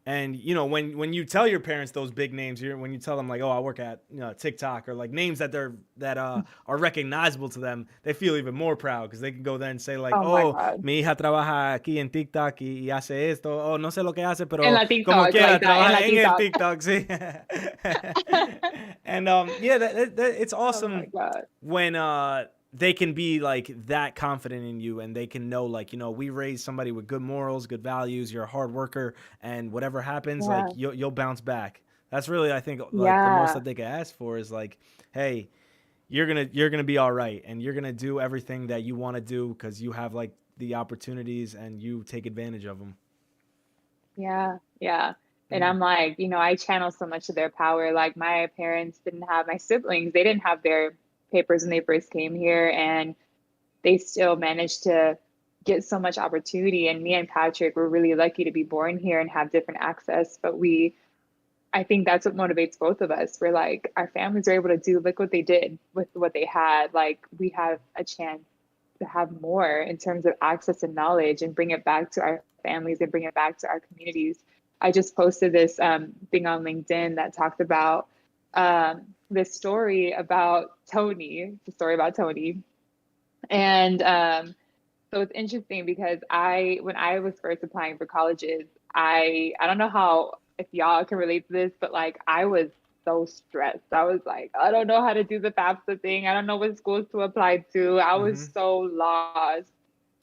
And when you tell your parents those big names, when you tell them like, oh, I work at TikTok, or like names that are recognizable to them, they feel even more proud, because they can go there and say like, mi hija trabaja aquí en TikTok y hace esto. Oh, no sé lo que hace, pero como quiera trabaja en el TikTok, sí. And it's awesome when they can be like that confident in you, and they can know, like, we raised somebody with good morals, good values, you're a hard worker, and whatever happens, like, Yeah. you'll bounce back. That's really, I think, like, the most Yeah. that they can ask for is like, hey, you're gonna be all right, and you're gonna do everything that you want to do because you have like the opportunities and you take advantage of them. Yeah. Yeah. And Mm. I'm like, I channel so much of their power. Like my parents didn't have my siblings, they didn't have their papers when they first came here, and they still managed to get so much opportunity. And me and Patrick were really lucky to be born here and have different access. But I think that's what motivates both of us. We're like, our families are able to do, look what they did with what they had. Like, we have a chance to have more in terms of access and knowledge and bring it back to our families and bring it back to our communities. I just posted this thing on LinkedIn that talked about this story about Tony, the story about Tony. And so it's interesting because when I was first applying for colleges, I don't know how, if y'all can relate to this, but like I was so stressed. I was like, I don't know how to do the FAFSA thing. I don't know what schools to apply to. I was Mhm. so lost.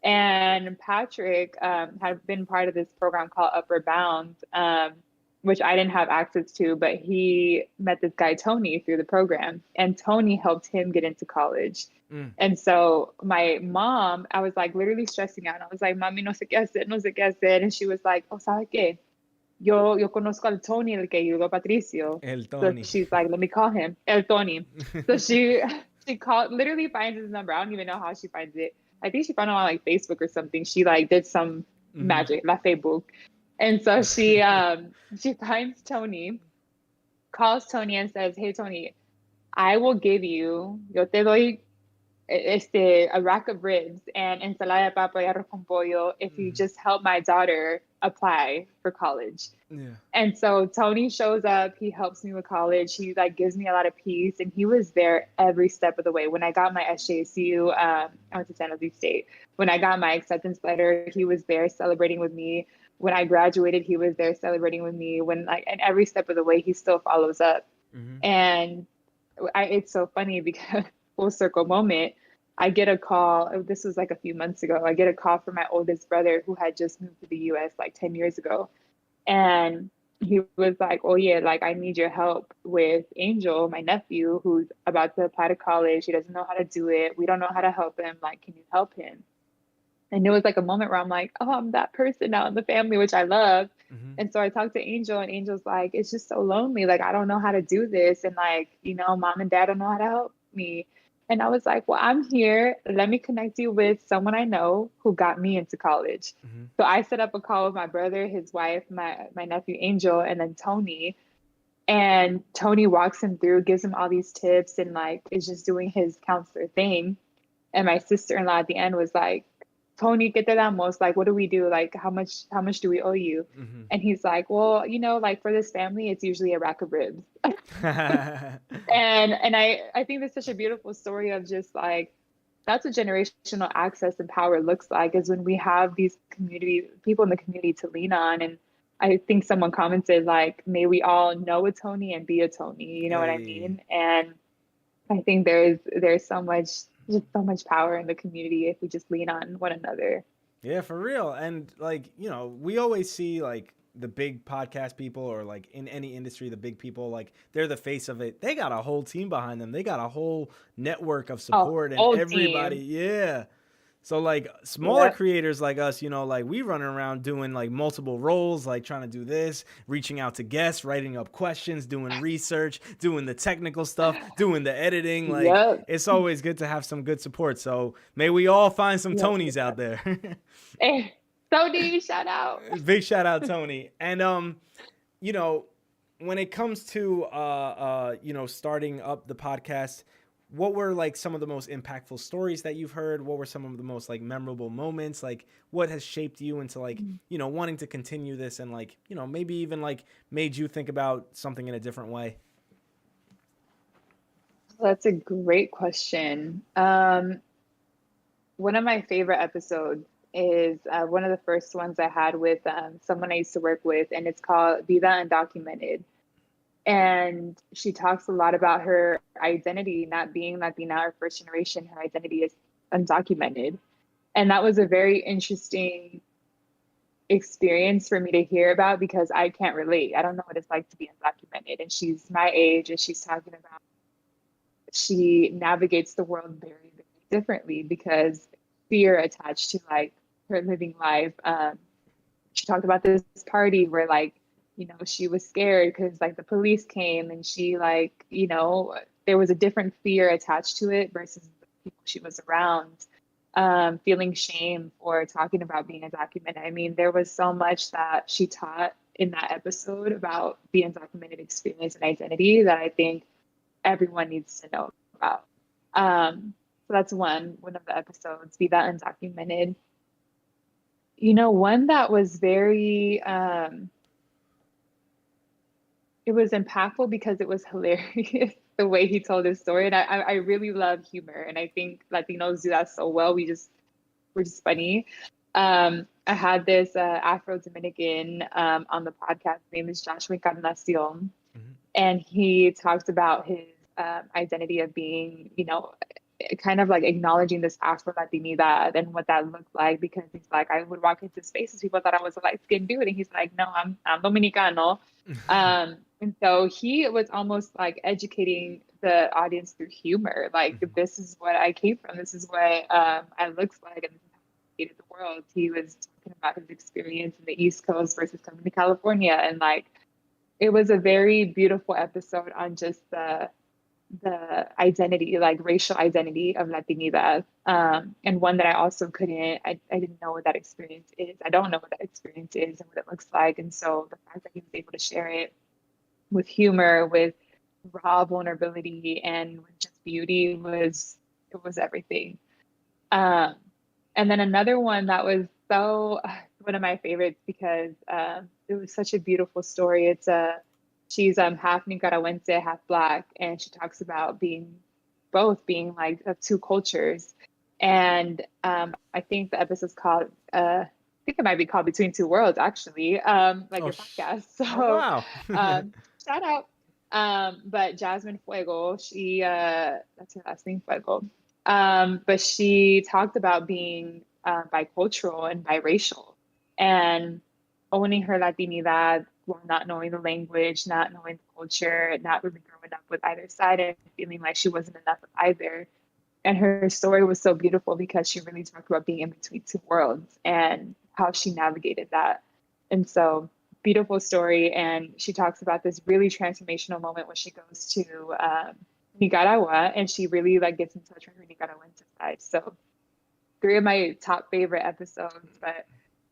And Patrick had been part of this program called Upward Bound, which I didn't have access to, but he met this guy, Tony, through the program. And Tony helped him get into college. Mm. And so my mom, I was like literally stressing out. I was like, mami, no sé qué hacer, no sé qué hacer. And she was like, oh, ¿sabe qué? Yo conozco al Tony, el que ayudó a Patricio. El So Tony. she's like, let me call him, El Tony. So she called, literally finds his number. I don't even know how she finds it. I think she found it on like Facebook or something. She like did some Mhm. magic, la Facebook. And so she finds Tony, calls Tony and says, hey Tony, I will give you, yo te doy a rack of ribs and ensalada de papa y arroz con pollo if you Mhm. just help my daughter apply for college. Yeah. And so Tony shows up, he helps me with college. He like gives me a lot of peace, and he was there every step of the way. When I got my SJSU, I went to San Jose State. When I got my acceptance letter, he was there celebrating with me. When I graduated, he was there celebrating with me. When like, and every step of the way, he still follows up. Mhm. And it's so funny because full circle moment, I get a call. This was like a few months ago. I get a call from my oldest brother who had just moved to the US like 10 years ago. And he was like, oh, yeah, like I need your help with Angel, my nephew, who's about to apply to college. He doesn't know how to do it. We don't know how to help him. Like, can you help him? And it was like a moment where I'm like, oh, I'm that person now in the family, which I love. Mhm. And so I talked to Angel, and Angel's like, it's just so lonely. Like, I don't know how to do this. And like, mom and dad don't know how to help me. And I was like, well, I'm here. Let me connect you with someone I know who got me into college. Mhm. So I set up a call with my brother, his wife, my nephew Angel, and then Tony. And Tony walks him through, gives him all these tips, and like is just doing his counselor thing. And my sister-in-law at the end was like, Tony, ¿qué te damos? Like, what do we do? Like, how much do we owe you? Mhm. And he's like, well, like for this family, it's usually a rack of ribs. And I think that's such a beautiful story of just like that's what generational access and power looks like, is when we have these community people in the community to lean on. And I think someone commented like, may we all know a Tony and be a Tony, you know what I Hey. mean? And I think there's so much, just so much power in the community if we just lean on one another. Yeah, for real. And like, we always see like the big podcast people, or like in any industry, the big people, like they're the face of it. They got a whole team behind them. They got a whole network of A support and whole everybody. team. Yeah. So like smaller Yep. creators like us, like we running around doing like multiple roles, like trying to do this, reaching out to guests, writing up questions, doing research, doing the technical stuff, doing the editing. Like Yep. it's always good to have some good support. So may we all find some Yep. Tonys out there. Hey, Tony, shout out. Big shout out Tony. And you know, when it comes to starting up the podcast, what were like some of the most impactful stories that you've heard? What were some of the most like memorable moments? Like what has shaped you into like, wanting to continue this, and like, maybe even like made you think about something in a different way? That's a great question. One of my favorite episodes is one of the first ones I had with someone I used to work with, and it's called Vida Undocumented. And she talks a lot about her identity not being Latina or first generation. Her identity is undocumented. And that was a very interesting experience for me to hear about because I can't relate. I don't know what it's like to be undocumented. And she's my age and she's talking about she navigates the world very, very differently because fear attached to like her living life. She talked about this party where like, you know, she was scared because like the police came and she like, you know, there was a different fear attached to it versus the people she was around. Feeling shame for talking about being undocumented. I mean, there was so much that she taught in that episode about the undocumented experience and identity that I think everyone needs to know about. So that's one of the episodes, Be That Undocumented. You know, one that was very, it was impactful because it was hilarious the way he told his story. And I really love humor. And I think Latinos do that so well. We're just funny. I had this Afro-Dominican on the podcast. His name is Joshua Encarnacion. And he talked about his identity of being, you know, kind of like acknowledging this Afro-Latinidad and what that looked like, because he's like, I would walk into spaces, people thought I was a light-skinned dude. And he's like, no, I'm Dominicano. And so he was almost like educating the audience through humor. Like, this is what I came from. This is what I looked like. And this is how I hated the world. He was talking about his experience in the East Coast versus coming to California. And like, it was a very beautiful episode on just the identity, like racial identity of Latinidad. And one that I also I didn't know what that experience is. I don't know what that experience is and what it looks like. And so the fact that he was able to share it with humor, with raw vulnerability and with just beauty it was everything. And then another one that was one of my favorites because it was such a beautiful story. She's half Nicaragüense, half Black, and she talks about being like of two cultures. And I think the episode's called, I think it might be called Between Two Worlds, actually, like your podcast. So wow. Shout out. But Jasmine Fuego, that's her last name, Fuego. But she talked about being bicultural and biracial and owning her Latinidad while not knowing the language, not knowing the culture, not really growing up with either side and feeling like she wasn't enough of either. And her story was so beautiful because she really talked about being in between two worlds and how she navigated that. And so beautiful story. And she talks about this really transformational moment when she goes to Nicaragua and she really like gets in touch with her Nicaraguan side. So 3 of my top favorite episodes, but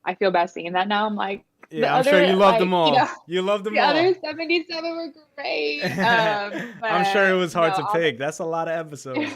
I feel bad saying that now. I'm like, yeah, I'm sure you loved them all. You loved them all. The other 77 were great. I'm sure it was hard to pick. That's a lot of episodes.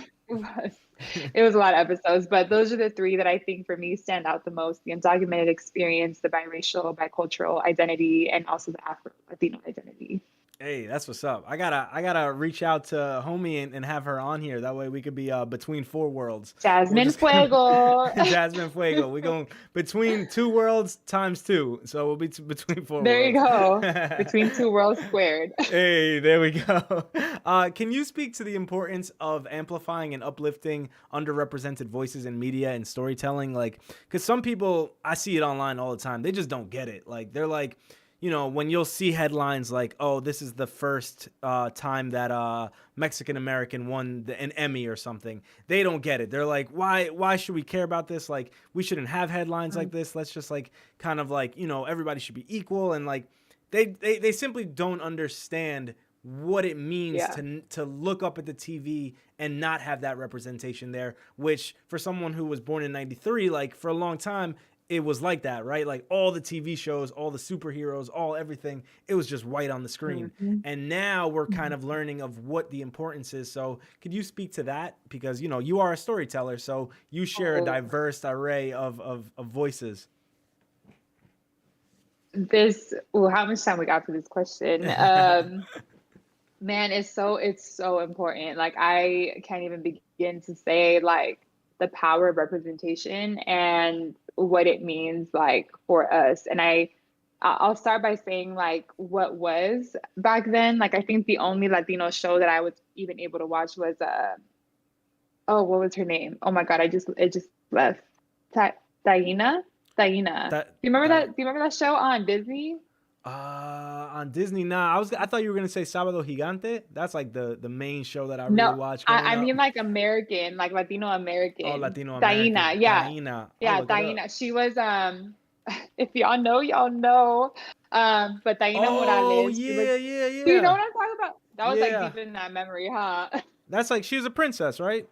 It was a lot of episodes, but those are the 3 that I think for me stand out the most: the undocumented experience, the biracial, bicultural identity, and also the Afro-Latino identity. Hey, that's what's up. I gotta reach out to homie and have her on here. That way we could be between 4 worlds. Jasmine Fuego. Jasmine Fuego. We're going between 2 worlds times 2. So we'll be between 4 there worlds. You go. Between 2 worlds squared. Hey, there we go. Can you speak to the importance of amplifying and uplifting underrepresented voices in media and storytelling? Like, because some people, I see it online all the time, they just don't get it. Like, they're like, you know, when you'll see headlines like, oh, this is the first time that Mexican American won an Emmy or something, they don't get it. They're like, why should we care about this? Like, we shouldn't have headlines like this. Let's just like kind of like, you know, everybody should be equal. And like, they simply don't understand what it means to look up at the TV and not have that representation there, which for someone who was born in 93, like for a long time, it was like that, right? Like all the TV shows, all the superheroes, all everything, it was just white on the screen. And now we're kind of learning of what the importance is. So could you speak to that? Because, you know, you are a storyteller, so you share a diverse array of voices. How much time we got for this question? Man, it's so important. Like, I can't even begin to say like the power of representation and what it means like for us. And I I'll start by saying like what was back then. Like I think the only Latino show that I was even able to watch was oh, what was her name? Oh my God, it just left. Ta Taina? Taina. That Do you remember that show on Disney? on Disney. Nah, I thought you were gonna say Sábado Gigante. That's like the main show that I really No, watched growing I up. mean like American, like Latino Oh, American. Latino American. Taina, yeah. Taina. I'll Yeah, look it up. Taina. She was if y'all know, y'all know. But Taina Oh Morales, she was, yeah, yeah, do you know yeah, what I'm talking about? That was like yeah. deep in that memory, huh? That's like she was a princess, right?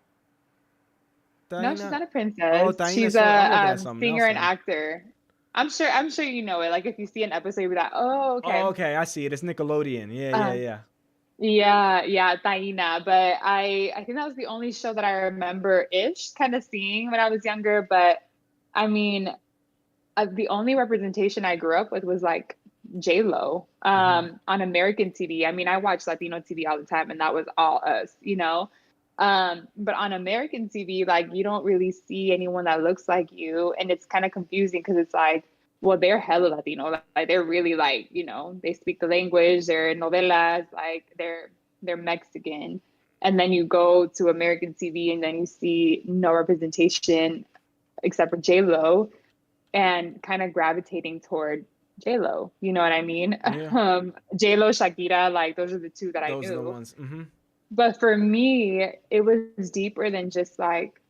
No, she's Taina. not a Oh, princess. Taina She's Soy. I'm a looking at something singer else and then. actor. I'm sure you know it. Like if you see an episode, you'll be like, oh, Oh, okay. okay. I see it. It's Nickelodeon. Yeah, yeah, Uh, yeah. yeah, Taina. But I think that was the only show that I remember-ish kind of seeing when I was younger. But I mean, the only representation I grew up with was like J-Lo Mm-hmm. on American TV. I mean, I watch Latino TV all the time, and that was all us, you know. But on American TV, like you don't really see anyone that looks like you, and it's kind of confusing because it's like, well, they're hella Latino, like they're really like, you know, they speak the language, they're novelas, like they're Mexican, and then you go to American TV, and then you see no representation except for J Lo and kind of gravitating toward J Lo. You know what I mean? Yeah. J Lo, Shakira, like those are the two that I Those are the knew. ones. Mm-hmm. But for me, it was deeper than just like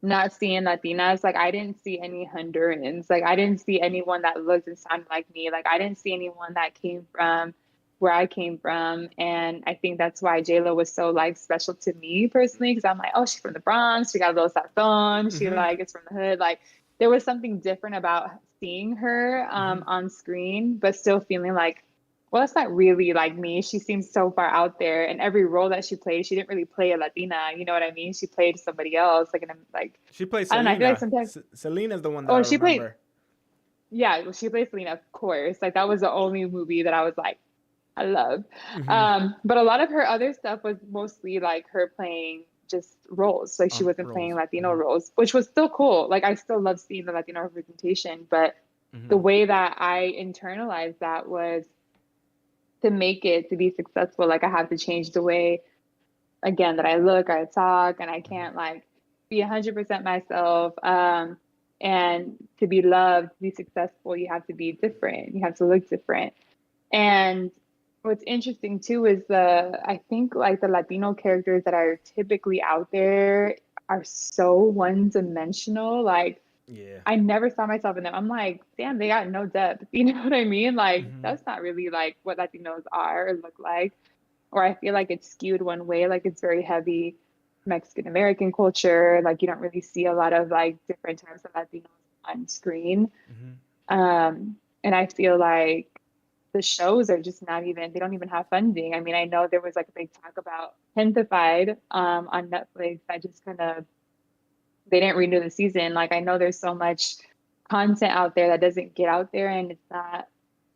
not seeing Latinas. Like I didn't see any Hondurans. Like I didn't see anyone that looked and sounded like me. Like I didn't see anyone that came from where I came from. And I think that's why JLo was so like special to me personally, because I'm like, oh, she's from the Bronx. She got a little sazon. She Mm-hmm. like is from the hood. Like there was something different about seeing her Mm-hmm. on screen, but still feeling like, well, that's not really like me. She seems so far out there. And every role that she played, she didn't really play a Latina. You know what I mean? She played somebody else. Like She plays I don't know. I feel like Selena. sometimes. Selena's the one that I Oh, she played. remember. Yeah, well, she played Selena, of course. Like that was the only movie that I was like, I love. Mm-hmm. But a lot of her other stuff was mostly like her playing just roles. Like she wasn't playing Roles. Latino Mm-hmm. roles, which was still cool. Like I still love seeing the Latino representation, but the Mm-hmm. way that I internalized that was to make it to be successful. Like I have to change the way again that I look, I talk, and I can't like be 100% myself. And to be loved, to be successful, you have to be different. You have to look different. And what's interesting too is I think like the Latino characters that are typically out there are so one-dimensional. Like Yeah. I never saw myself in them. I'm like, damn, they got no depth. You know what I mean? Like Mm-hmm. that's not really like what Latinos are or look like. Or I feel like it's skewed one way. Like it's very heavy Mexican American culture. Like you don't really see a lot of like different types of Latinos on screen. Mm-hmm. And I feel like the shows are just not even, they don't even have funding. I mean, I know there was like a big talk about Gentified on Netflix. I just kind of, they didn't renew the season. Like I know there's so much content out there that doesn't get out there, and it's not,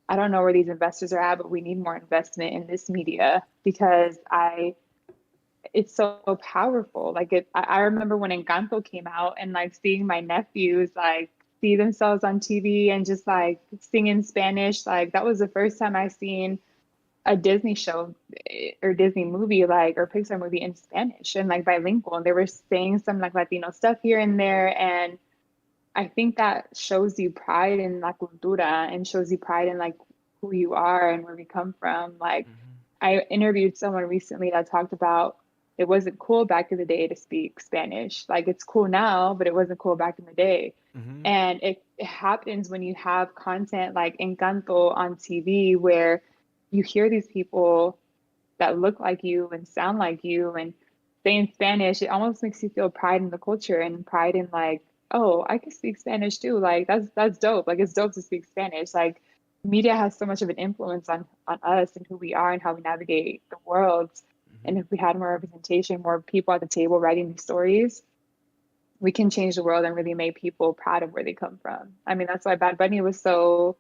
I don't know where these investors are at, but we need more investment in this media because it's so powerful. Like I remember when Encanto came out and like seeing my nephews like see themselves on TV and just like sing in Spanish. Like that was the first time I seen a Disney show or Disney movie like or Pixar movie in Spanish and like bilingual. And they were saying some like Latino stuff here and there. And I think that shows you pride in la cultura and shows you pride in like who you are and where we come from. Like Mm-hmm. I interviewed someone recently that talked about it wasn't cool back in the day to speak Spanish. Like it's cool now, but it wasn't cool back in the day. Mm-hmm. And it happens when you have content like Encanto on TV where you hear these people that look like you and sound like you and say in Spanish, it almost makes you feel pride in the culture and pride in like, oh, I can speak Spanish too. Like that's dope. Like it's dope to speak Spanish. Like media has so much of an influence on us and who we are and how we navigate the world. Mm-hmm. And if we had more representation, more people at the table writing these stories, we can change the world and really make people proud of where they come from. I mean, that's why Bad Bunny was so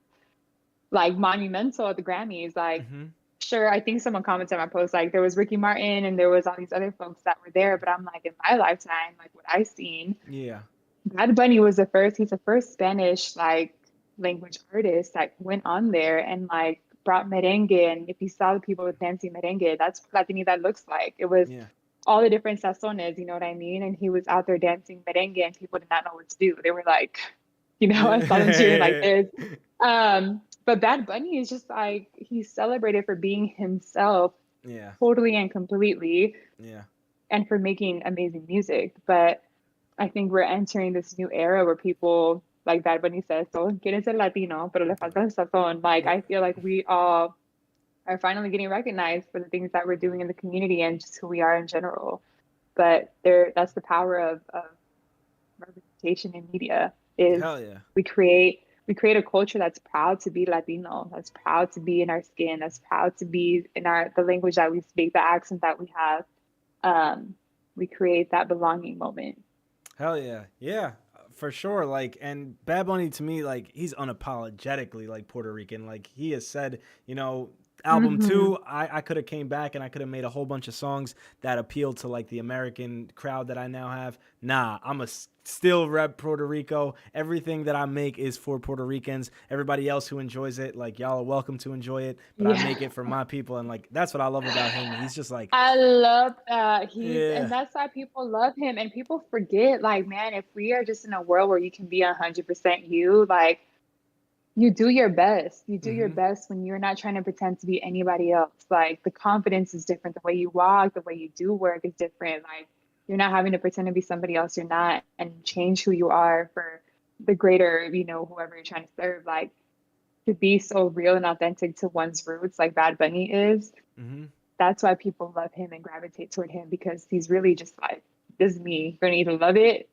like monumental at the Grammys. Like, Mm-hmm. sure, I think someone commented on my post, like there was Ricky Martin and there was all these other folks that were there, but I'm like, in my lifetime, like what I seen, Yeah. Bad Bunny was the first, he's the first Spanish like language artists that went on there and like brought merengue. And if you saw the people dancing merengue, that's what Latinidad looks like. It was Yeah. all the different sazones, you know what I mean? And he was out there dancing merengue and people did not know what to do. They were like, I saw them cheering like this. But Bad Bunny is just like, he's celebrated for being himself Yeah. totally and completely Yeah. and for making amazing music. But I think we're entering this new era where people, like Bad Bunny says, so quieres ser Latino, pero le falta el sazón. Like, I feel like we all are finally getting recognized for the things that we're doing in the community and just who we are in general. But that's the power of representation in media is Hell yeah. we create a culture that's proud to be Latino, that's proud to be in our skin, that's proud to be in the language that we speak, the accent that we have. We create that belonging moment. Hell yeah. Yeah, for sure. Like, and Bad Bunny to me, like, he's unapologetically like Puerto Rican. Like, he has said, album Mm-hmm. 2, I could have came back and I could have made a whole bunch of songs that appeal to like the American crowd that I now have. Nah, I'm a still rep Puerto Rico. Everything that I make is for Puerto Ricans. Everybody else who enjoys it, like, y'all are welcome to enjoy it, but I make it for my people. And like, that's what I love about him. He's just like, I love that. yeah, And that's why people love him. And people forget, like, man, if we are just in a world where you can be 100% you, like, you do your best. You do your best when you're not trying to pretend to be anybody else. Like, the confidence is different. The way you walk, the way you do work is different. Like, you're not having to pretend to be somebody else you're not and change who you are for the greater, whoever you're trying to serve. Like, to be so real and authentic to one's roots, like Bad Bunny is, that's why people love him and gravitate toward him, because he's really just like, this is me. You're going to either love it,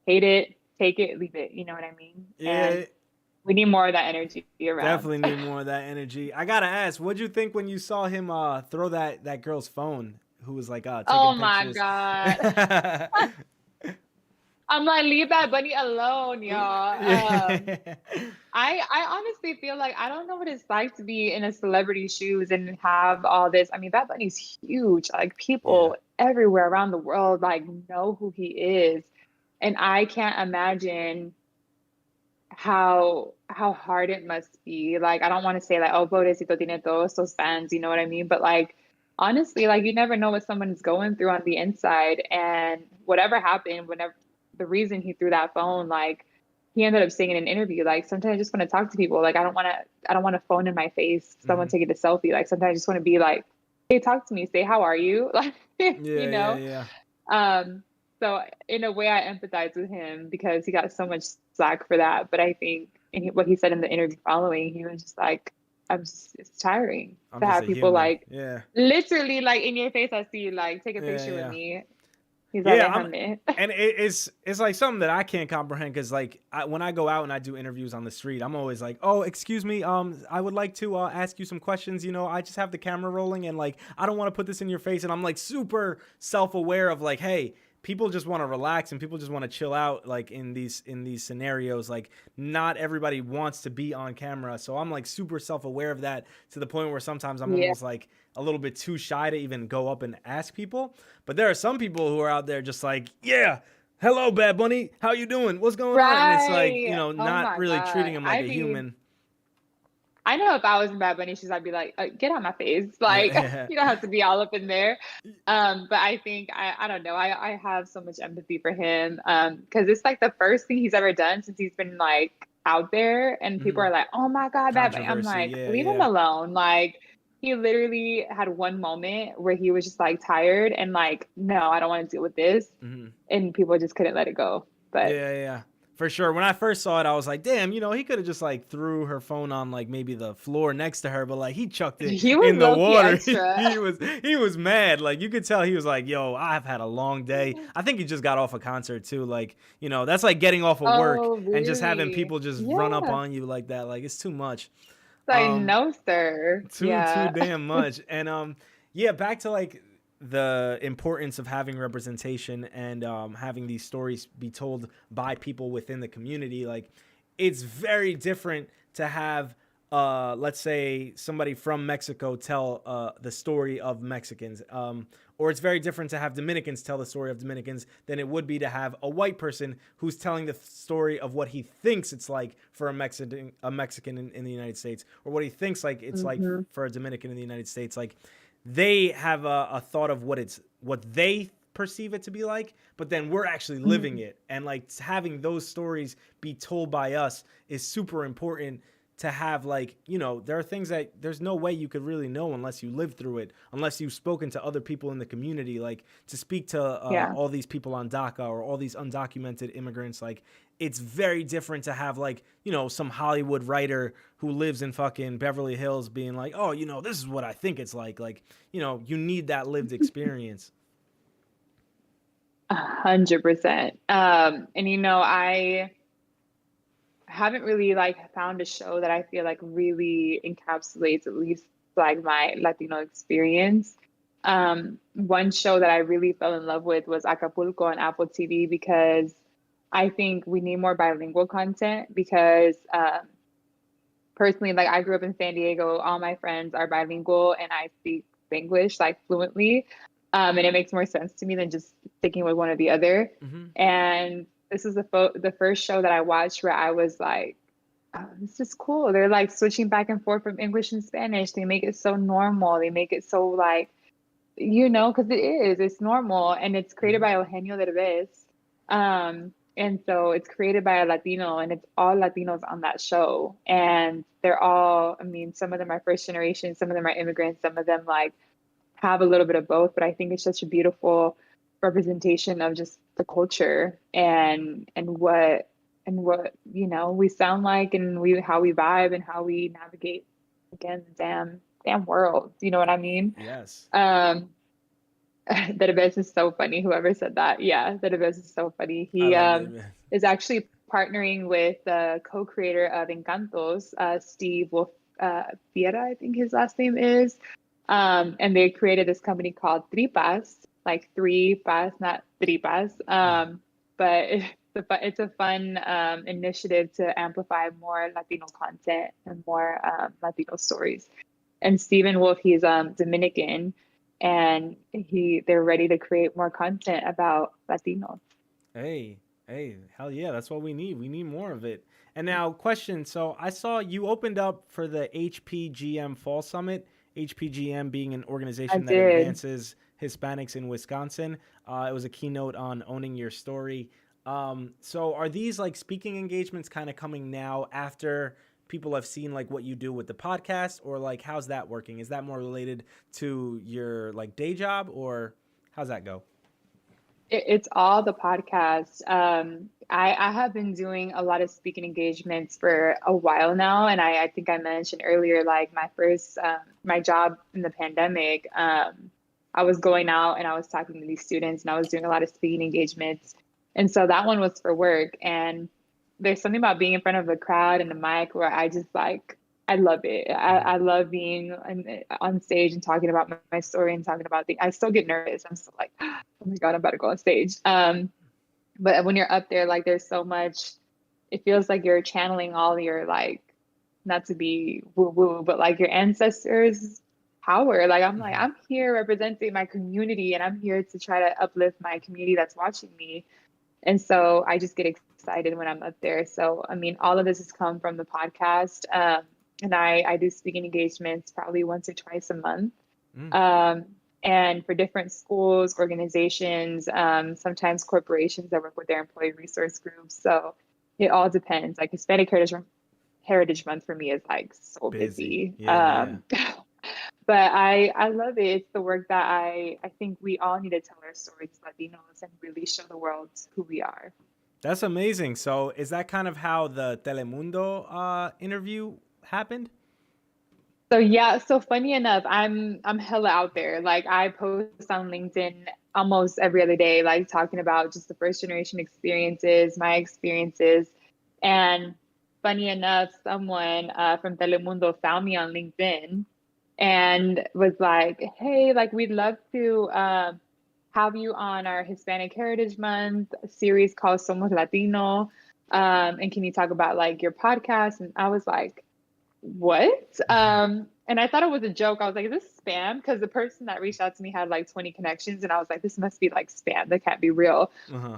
hate it, take it, leave it. You know what I mean? yeah. And we need more of that energy around. Definitely need more of that energy. I gotta ask, what'd you think when you saw him throw that girl's phone who was like taking Oh my pictures? God. I'm like, leave Bad Bunny alone, y'all. I honestly feel like I don't know what it's like to be in a celebrity's shoes and have all this. I mean, Bad Bunny's huge. Like, people everywhere around the world like know who he is. And I can't imagine how hard it must be. Like, I don't want to say like, oh, pobrecito tiene todos those fans, you know what I mean? But like, honestly, like, you never know what someone's going through on the inside. And whatever happened, whenever the reason he threw that phone, like, he ended up saying in an interview, like, sometimes I just want to talk to people. Like, I don't want a phone in my face, someone taking a selfie. Like, sometimes I just want to be like, hey, talk to me, say how are you? Like, Yeah. So in a way, I empathize with him because he got so much slack for that. But I think what he said in the interview following, he was just like, it's tiring to have people human. like, Yeah, literally, like, in your face, I see you, like, take a picture with me. He's like, and it's like something that I can't comprehend, because like when I go out and I do interviews on the street, I'm always like, oh, excuse me, I would like to ask you some questions. I just have the camera rolling and like I don't want to put this in your face, and I'm like super self-aware of like, hey, people just want to relax and people just want to chill out, like in these scenarios. Like, not everybody wants to be on camera, so I'm like super self-aware of that, to the point where sometimes I'm almost like a little bit too shy to even go up and ask people. But there are some people who are out there just like, yeah, hello Bad Bunny, how you doing, what's going on? And it's like, oh not really God. treating him like a human. I know if I was in Bad Bunny shoes, I'd be like, get out my face. Like, you don't have to be all up in there. But I think, I don't know. I have so much empathy for him. Cause it's like the first thing he's ever done since he's been like out there, and people are like, oh my God, Bad Bunny. I'm like, leave him alone. Like, he literally had one moment where he was just like tired and like, no, I don't want to deal with this. And people just couldn't let it go. But yeah. For sure. When I first saw it, I was like, damn, he could have just like threw her phone on like maybe the floor next to her, but like he chucked it in the water. He was mad. Like, you could tell he was like, yo, I've had a long day. I think he just got off a concert too. Like, that's like getting off of work and just having people just run up on you like that. Like, it's too much. Like, no, sir. Too damn much. And back to like the importance of having representation and having these stories be told by people within the community. Like, it's very different to have let's say somebody from Mexico tell the story of Mexicans. Or it's very different to have Dominicans tell the story of Dominicans than it would be to have a white person who's telling the story of what he thinks it's like for a Mexican in the United States, or what he thinks like it's like for a Dominican in the United States. Like they have a thought of what they perceive it to be like, but then we're actually living it. And like having those stories be told by us is super important to have. Like, you know, there are things that there's no way you could really know unless you live through it, unless you've spoken to other people in the community. Like to speak to all these people on DACA or all these undocumented immigrants, like it's very different to have like, you know, some Hollywood writer who lives in fucking Beverly Hills being like, oh, you know, this is what I think it's like, you know, you need that lived experience. 100%. And you know, I haven't really like found a show that I feel like really encapsulates at least like my Latino experience. One show that I really fell in love with was Acapulco on Apple TV, because I think we need more bilingual content, because personally, like I grew up in San Diego, all my friends are bilingual and I speak English like fluently. And it makes more sense to me than just sticking with one or the other. And this is the first show that I watched where I was like, oh, this is cool. They're like switching back and forth from English and Spanish. They make it so normal. They make it so like, you know, because it's normal. And it's created by Eugenio Derbez. And so it's created by a Latino, and it's all Latinos on that show. And they're all, I mean, some of them are first generation, some of them are immigrants, some of them like have a little bit of both. But I think it's such a beautiful representation of just the culture and what you know we sound like, and how we vibe and how we navigate again the damn world. You know what I mean? Yes. The Derbez is so funny. Whoever said that, yeah, the Derbez is so funny. He is actually partnering with the co-creator of Encantos, Steve Wolf Fiera, I think his last name is. And they created this company called Tripas, like three pas, not tripas. But it's a fun initiative to amplify more Latino content and more Latino stories. And Stephen Wolf, he's Dominican, and they're ready to create more content about Latinos. Hey, hell yeah, that's what we need. We need more of it. And now, question. So I saw you opened up for the HPGM Fall Summit. HPGM being an organization that advances Hispanics in Wisconsin. It was a keynote on owning your story. So are these like speaking engagements kind of coming now after people have seen like what you do with the podcast, or like how's that working? Is that more related to your like day job, or how's that go? It's all the podcast. I have been doing a lot of speaking engagements for a while now. And I think I mentioned earlier, like my first, my job in the pandemic, I was going out and I was talking to these students and I was doing a lot of speaking engagements. And so that one was for work. And there's something about being in front of a crowd and a mic where I just like, I love it. I love being on stage and talking about my story and talking about I still get nervous. I'm still like, oh my God, I'm about to go on stage. But when you're up there, like there's so much, it feels like you're channeling all your like, not to be woo woo, but like your ancestors' power. Like I'm here representing my community, and I'm here to try to uplift my community that's watching me. And so I just get excited when I'm up there. So, I mean, all of this has come from the podcast. And I do speaking engagements probably once or twice a month. And for different schools, organizations, sometimes corporations that work with their employee resource groups. So it all depends. Like Hispanic Heritage Month for me is like so busy. Yeah. But I love it. It's the work that I think we all need to tell our stories as Latinos and really show the world who we are. That's amazing. So is that kind of how the Telemundo interview happened? So yeah, so funny enough, I'm hella out there. Like I post on LinkedIn almost every other day, like talking about just the first generation experiences, my experiences. And funny enough, someone from Telemundo found me on LinkedIn and was like, hey, like we'd love to have you on our Hispanic Heritage Month series called Somos Latino. And can you talk about like your podcast? And I was like, what? And I thought it was a joke. I was like, is this spam? Because the person that reached out to me had like 20 connections, and I was like, this must be like spam. That can't be real. Uh-huh.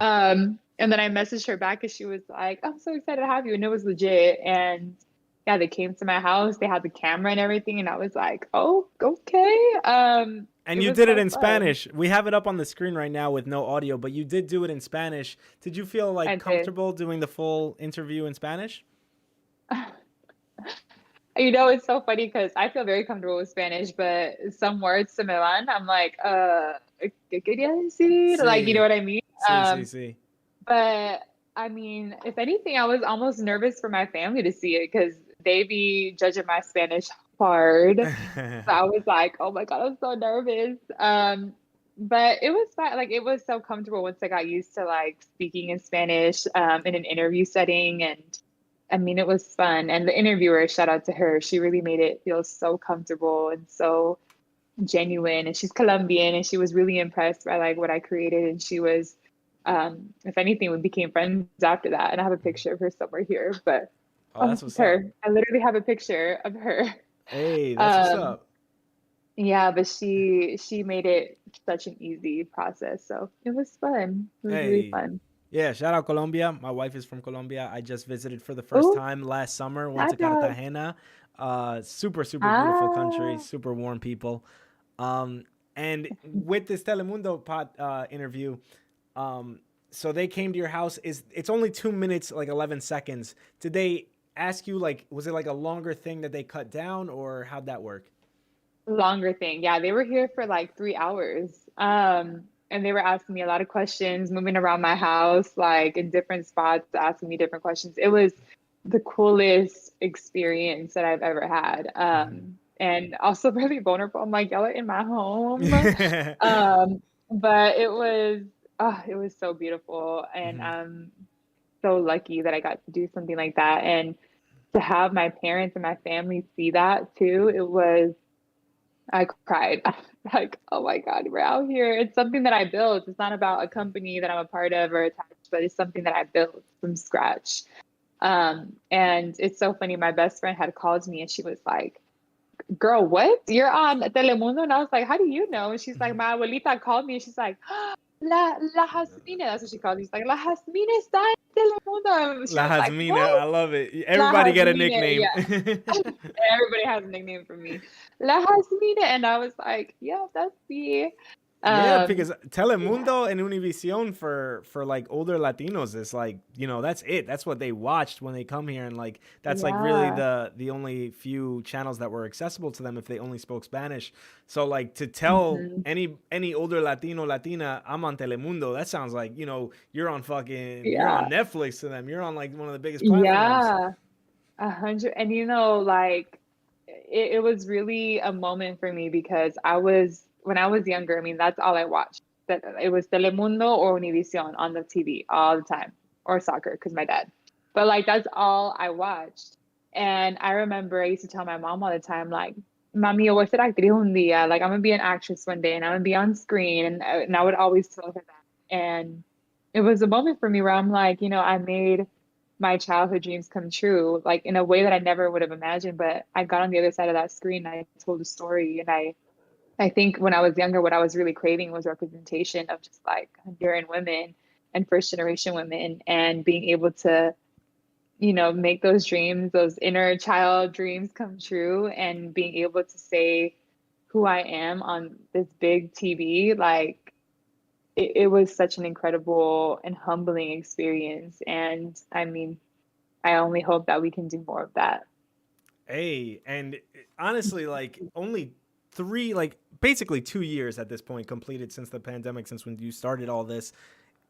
And then I messaged her back, and she was like, I'm so excited to have you. And it was legit. And yeah, they came to my house. They had the camera and everything. And I was like, oh, okay. And It you was did it so in fun. Spanish. We have it up on the screen right now with no audio, but you did do it in Spanish. Did you feel I like did. comfortable doing the full interview in Spanish? It's so funny because I feel very comfortable with Spanish, but some words se me van. I'm like, ¿qué quería decir? Like, you know Sí, what I mean? sí, sí, sí. But I mean, if anything, I was almost nervous for my family to see it because they be judging my Spanish hard. So I was like, oh my God, I'm so nervous. But it was fine. Like, it was so comfortable once I got used to like speaking in Spanish, in an interview setting. And I mean, it was fun. And the interviewer, shout out to her, she really made it feel so comfortable and so genuine. And she's Colombian, and she was really impressed by like what I created. And she was, if anything, we became friends after that. And I have a picture of her somewhere here, but Oh, oh, that's it's what's up. her. I literally have a picture of her. Hey, that's what's Um, up. yeah, but she made it such an easy process. So it was fun. It was really Hey. fun. Yeah, shout out Colombia. My wife is from Colombia. I just visited for the first Oh, time last summer. Went to shout out. Cartagena. Super, super beautiful country. Ah, Super warm people. Um, and with this Telemundo interview, um, so they came to your house. It's only 2 minutes, like 11 seconds. Did they ask you like, was it like a longer thing that they cut down, or how'd that work? longer thing. Yeah, they were here for like 3 hours. And they were asking me a lot of questions, moving around my house, like in different spots, asking me different questions. It was the coolest experience that I've ever had. And also really vulnerable. I'm like, y'all are in my home. Mhm. But it was so beautiful. And Mhm. I'm so lucky that I got to do something like that. And to have my parents and my family see that too, I cried. Like, oh my God, we're out here. It's something that I built. It's not about a company that I'm a part of or attached, but it's something that I built from scratch. And it's so funny. My best friend had called me and she was like, girl, what? You're on Telemundo? And I was like, how do you know? And she's like, my abuelita called me and she's like, La Jasmine. That's what she called me. She's like, La Jasmine está en Telemundo. And she La was like, Jasmina, what? I love it. La Everybody get a Jasmine. nickname. Yeah. Everybody has a nickname for me. La Jasmine. And I was like, yeah, that's me. Yeah, Um, because yeah. Telemundo and Univision for like older Latinos is like, that's it. That's what they watched when they come here, and like that's like really Yeah. the only few channels that were accessible to them if they only spoke Spanish. So like to tell Mhm. any older Latino Latina, I'm on Telemundo, that sounds like, you're Yeah. on Netflix to them. You're on like one of the biggest platforms. Yeah. 100. And like it was really a moment for me because when I was younger, I mean, that's all I watched. That it was Telemundo or Univision on the TV all the time, or soccer because my dad. But like that's all I watched. And I remember I used to tell my mom all the time, like, Mami, yo voy a ser actriz un día. Like I'm gonna be an actress one day, and I'm gonna be on screen. And I would always tell her that. And it was a moment for me where I'm like, I made my childhood dreams come true, like in a way that I never would have imagined. But I got on the other side of that screen and I told a story. And I think when I was younger, what I was really craving was representation of just like Honduran women and first generation women and being able to, make those dreams, those inner child dreams come true and being able to say who I am on this big TV. Like it was such an incredible and humbling experience. And I mean, I only hope that we can do more of that. Hey, and honestly, like only like basically 2 years at this point completed since the pandemic, since when you started all this.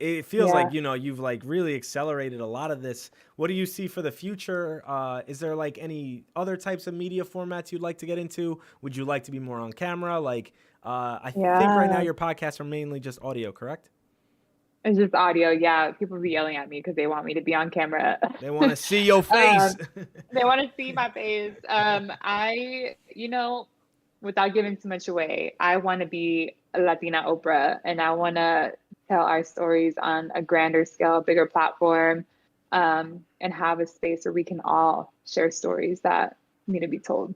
It feels like, Yeah. you've like really accelerated a lot of this. What do you see for the future? Is there like any other types of media formats you'd like to get into? Would you like to be more on camera? Like, I think right now Yeah. your podcasts are mainly just audio, correct? It's just audio. Yeah. People be yelling at me because they want me to be on camera. They want to see your face. um, they want to see my face. Without giving too much away, I want to be a Latina Oprah and I want to tell our stories on a grander scale, bigger platform, and have a space where we can all share stories that me to be told.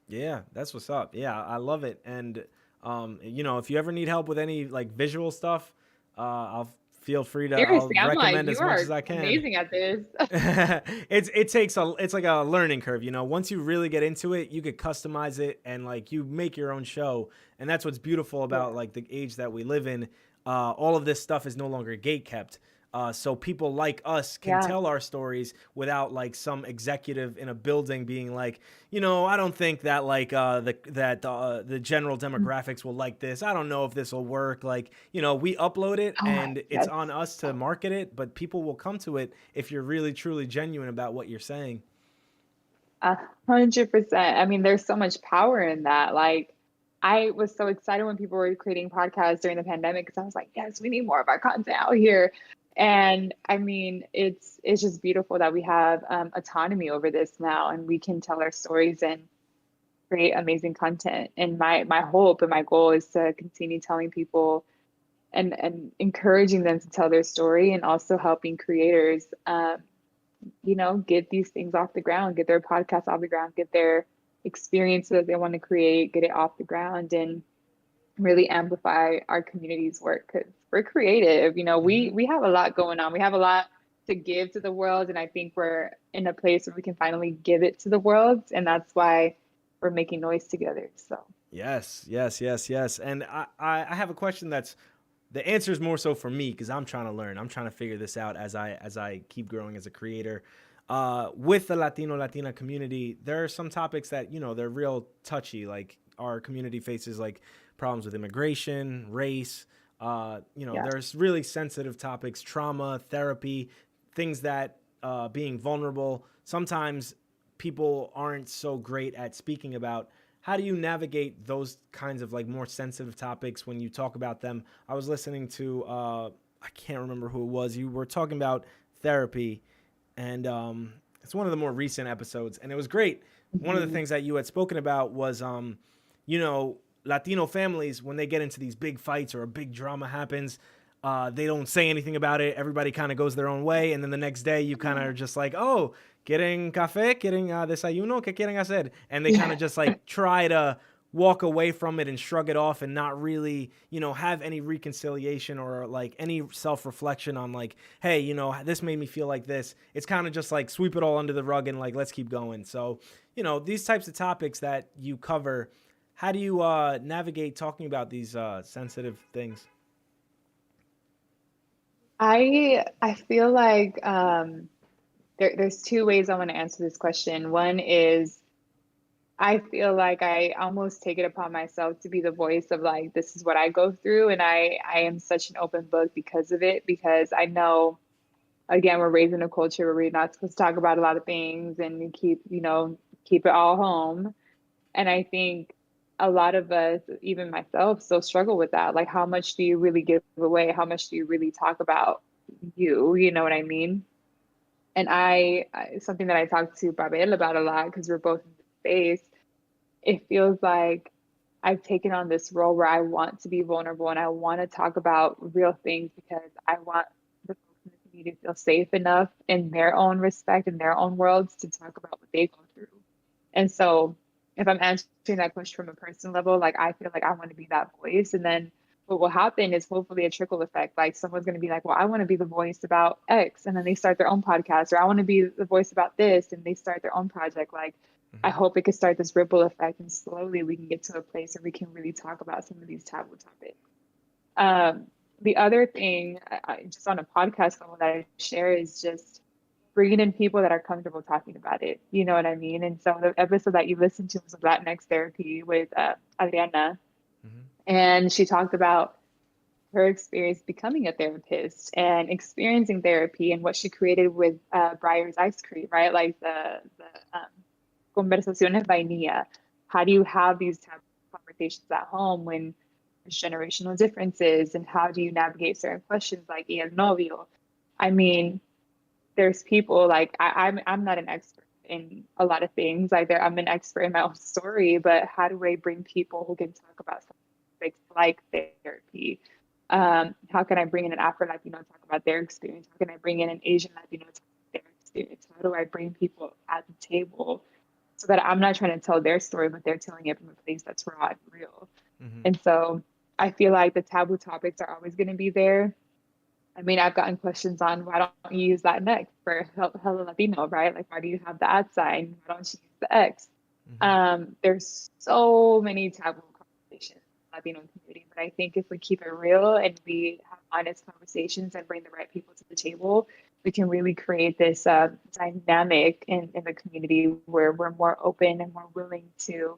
Yeah, that's what's up. Yeah, I love it. And if you ever need help with any like visual stuff, I'll feel free to. I'll Seriously, I'm like, recommend you as much are as I can. amazing at this. It's like a learning curve. Once you really get into it, you could customize it and like you make your own show. And that's what's beautiful Yeah. about like the age that we live in. All of this stuff is no longer gate kept. So people like us can Yeah. tell our stories without like some executive in a building being like, I don't think that like the general demographics will like this. I don't know if this will work. Like, we upload it Oh, and it's yes. on us to market it, but people will come to it if you're really truly genuine about what you're saying. 100%. I mean, there's so much power in that. Like, I was so excited when people were creating podcasts during the pandemic because I was like, yes, we need more of our content out here. And I mean, it's just beautiful that we have autonomy over this now, and we can tell our stories and create amazing content. And my hope and my goal is to continue telling people and encouraging them to tell their story, and also helping creators get these things off the ground, get their podcasts off the ground, get their experience that they want to create, get it off the ground, and really amplify our community's work because we're creative. Hmm. We have a lot going on. We have a lot to give to the world, and I think we're in a place where we can finally give it to the world, and that's why we're making noise together. So Yes, yes, yes, yes. And I have a question that's the answer is more so for me because I'm trying to learn. I'm trying to figure this out as I keep growing as a creator. With the Latina community, there are some topics that they're real touchy. Like our community faces like problems with immigration, race. yeah. There's really sensitive topics, trauma, therapy, things that being vulnerable. Sometimes people aren't so great at speaking about. How do you navigate those kinds of like more sensitive topics when you talk about them? I was listening to I can't remember who it was. You were talking about therapy, and it's one of the more recent episodes, and it was great. One of the Mhm. things that you had spoken about was you know Latino families, when they get into these big fights or a big drama happens, they don't say anything about it. Everybody kind of goes their own way, and then the next day you kind of are just like, oh, quieren café, quieren desayuno, ¿qué quieren hacer? And they kind Yeah. of just like try to walk away from it and shrug it off and not really, have any reconciliation or like any self-reflection on like, hey, this made me feel like this. It's kind of just like sweep it all under the rug and like, let's keep going. So, these types of topics that you cover, how do you navigate talking about these sensitive things? I feel like there's two ways I want to answer this question. One is I feel like I almost take it upon myself to be the voice of like, this is what I go through. And I am such an open book because of it, because I know, again, we're raised in a culture where we're not supposed to talk about a lot of things and you keep it all home. And I think a lot of us, even myself, still struggle with that. Like, how much do you really give away? How much do you really talk about you? You know what I mean? And something that I talk to Babel about a lot because we're both in the space, it feels like I've taken on this role where I want to be vulnerable and I want to talk about real things because I want the folks in the community to feel safe enough in their own respect, in their own worlds, to talk about what they go through. And so if I'm answering that question from a personal level, like I feel like I want to be that voice. And then what will happen is hopefully a trickle effect. Like someone's going to be like, well, I want to be the voice about X. And then they start their own podcast, or I want to be the voice about this. And they start their own project. Like, I Hmm. hope it could start this ripple effect. And slowly we can get to a place where we can really talk about some of these taboo topics. Um, the other thing, just on a podcast level that I share, is just bringing in people that are comfortable talking about it. You know what I mean? And so the episode that you listened to was Latinx therapy with Adriana, Hmm. and she talked about her experience becoming a therapist and experiencing therapy and what she created with Breyer's ice cream, right? Like the conversaciones vainilla. How do you have these type of conversations at home when there's generational differences, and how do you navigate certain questions like el novio? I mean, there's people like I'm not an expert in a lot of things. Like I'm an expert in my own story, but how do I bring people who can talk about something like therapy? How can I bring in an Afro Latino to talk about their experience? How can I bring in an Asian Latino to talk about their experience? How do I bring people at the table so that I'm not trying to tell their story, but they're telling it from a place that's raw and real. And so I feel like the taboo topics are always going to be there. I mean, I've gotten questions on why don't you use Latinx for Hello Latino, right? Like, why do you have the @ sign? Why don't you use the X? There's so many taboo conversations in the Latino community, but I think if we keep it real and we have honest conversations and bring the right people to the table, we can really create this dynamic in the community where we're more open and more willing to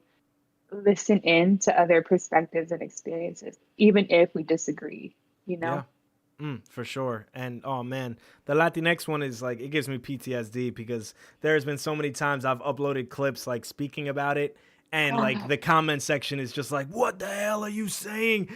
listen in to other perspectives and experiences, even if we disagree, you know? Yeah. For sure. And oh man, the Latinx one is like, it gives me PTSD because there's been so many times I've uploaded clips like speaking about it, and like the comment section is just like, what the hell are you saying?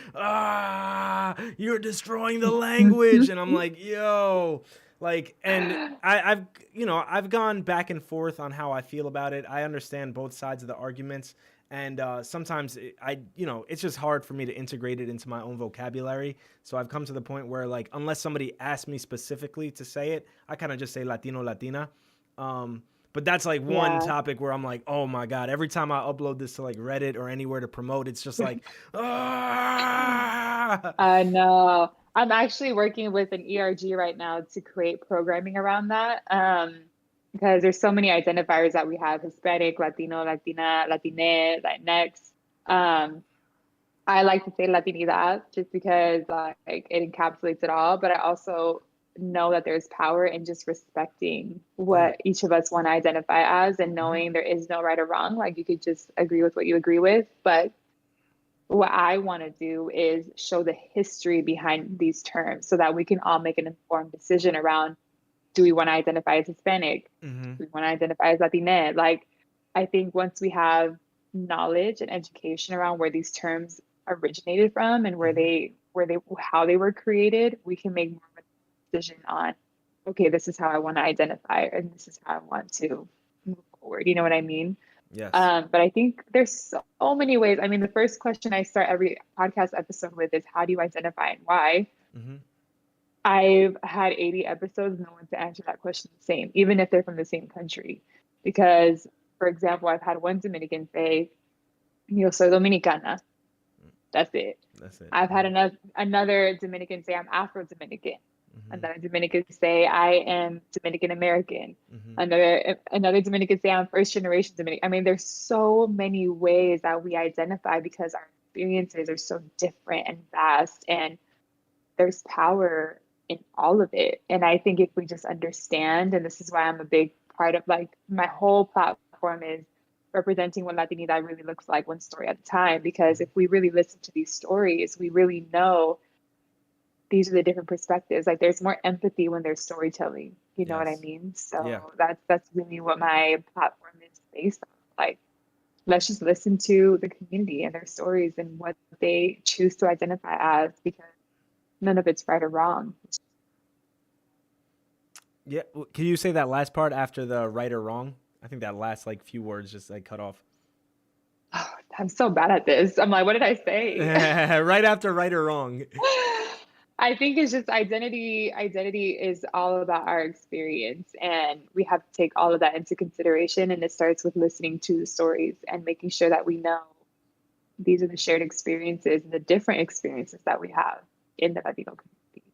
You're destroying the language. And I'm like, yo, like, and I've gone back and forth on how I feel about it. I understand both sides of the arguments. And sometimes it's just hard for me to integrate it into my own vocabulary. So I've come to the point where, like, unless somebody asks me specifically to say it, I kind of just say Latino, Latina. But that's like one topic where I'm like, oh my God, every time I upload this to like Reddit or anywhere to promote, it's just like, ah. I know. I'm actually working with an ERG right now to create programming around that. Because there's so many identifiers that we have: Hispanic, Latino, Latina, Latine, Latinx. I like to say Latinidad just because like it encapsulates it all, but I also know that there's power in just respecting what each of us want to identify as, and knowing there is no right or wrong. Like, you could just agree with what you agree with, but what I want to do is show the history behind these terms so that we can all make an informed decision around, do we want to identify as Hispanic? Do we want to identify as Latina? Like, I think once we have knowledge and education around where these terms originated from and how they were created, we can make more of a decision on, okay, this is how I want to identify, and this is how I want to move forward. You know what I mean? Yes. But I think there's so many ways. I mean, the first question I start every podcast episode with is, how do you identify and why? I've had 80 episodes, no one to answer that question the same, even if they're from the same country. Because, for example, I've had one Dominican say, yo soy dominicana. That's it. I've had another Dominican say, I'm Afro-Dominican. Another Dominican say, I am Dominican American. Another Dominican say, I'm first generation Dominican. I mean, there's so many ways that we identify because our experiences are so different and vast, and there's power in all of it. And I think if we just understand, and this is why I'm a big part of, like, my whole platform is representing what Latinidad really looks like, one story at a time. Because if we really listen to these stories, we really know these are the different perspectives. Like, there's more empathy when there's storytelling. You know what I mean? So that's really what my platform is based on. Like, let's just listen to the community and their stories and what they choose to identify as, because none of it's right or wrong. Yeah. Can you say that last part after the right or wrong? I think that last like few words just like cut off. Oh, I'm so bad at this. I'm like, what did I say? Right after right or wrong. I think it's just identity. Identity is all about our experience, and we have to take all of that into consideration. And it starts with listening to the stories and making sure that we know these are the shared experiences and the different experiences that we have in the Latino community.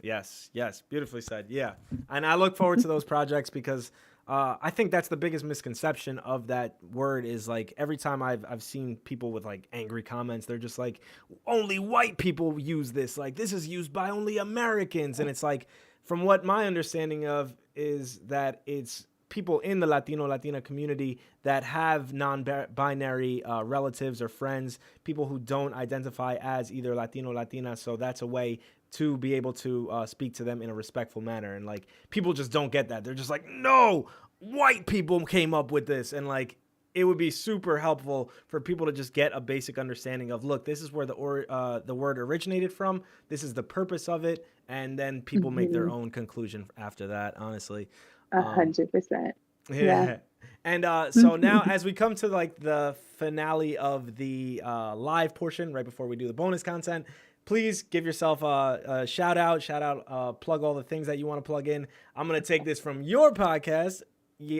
Yes, beautifully said. Yeah. And I look forward to those projects because I think that's the biggest misconception of that word is, like, every time I've seen people with like angry comments, they're just like, only white people use this. Like, this is used by only Americans. And it's like, from what my understanding of is that it's people in the Latina community that have non-binary relatives or friends, people who don't identify as either Latino, Latina. So that's a way to be able to speak to them in a respectful manner. And like, people just don't get that. They're just like, no, white people came up with this. And like, it would be super helpful for people to just get a basic understanding of, look, this is where the word originated from. This is the purpose of it. And then people make their own conclusion after that, honestly. 100%. Yeah. And so now as we come to like the finale of the live portion, right before we do the bonus content, please give yourself a shout out, plug all the things that you want to plug in. I'm going to take this from your podcast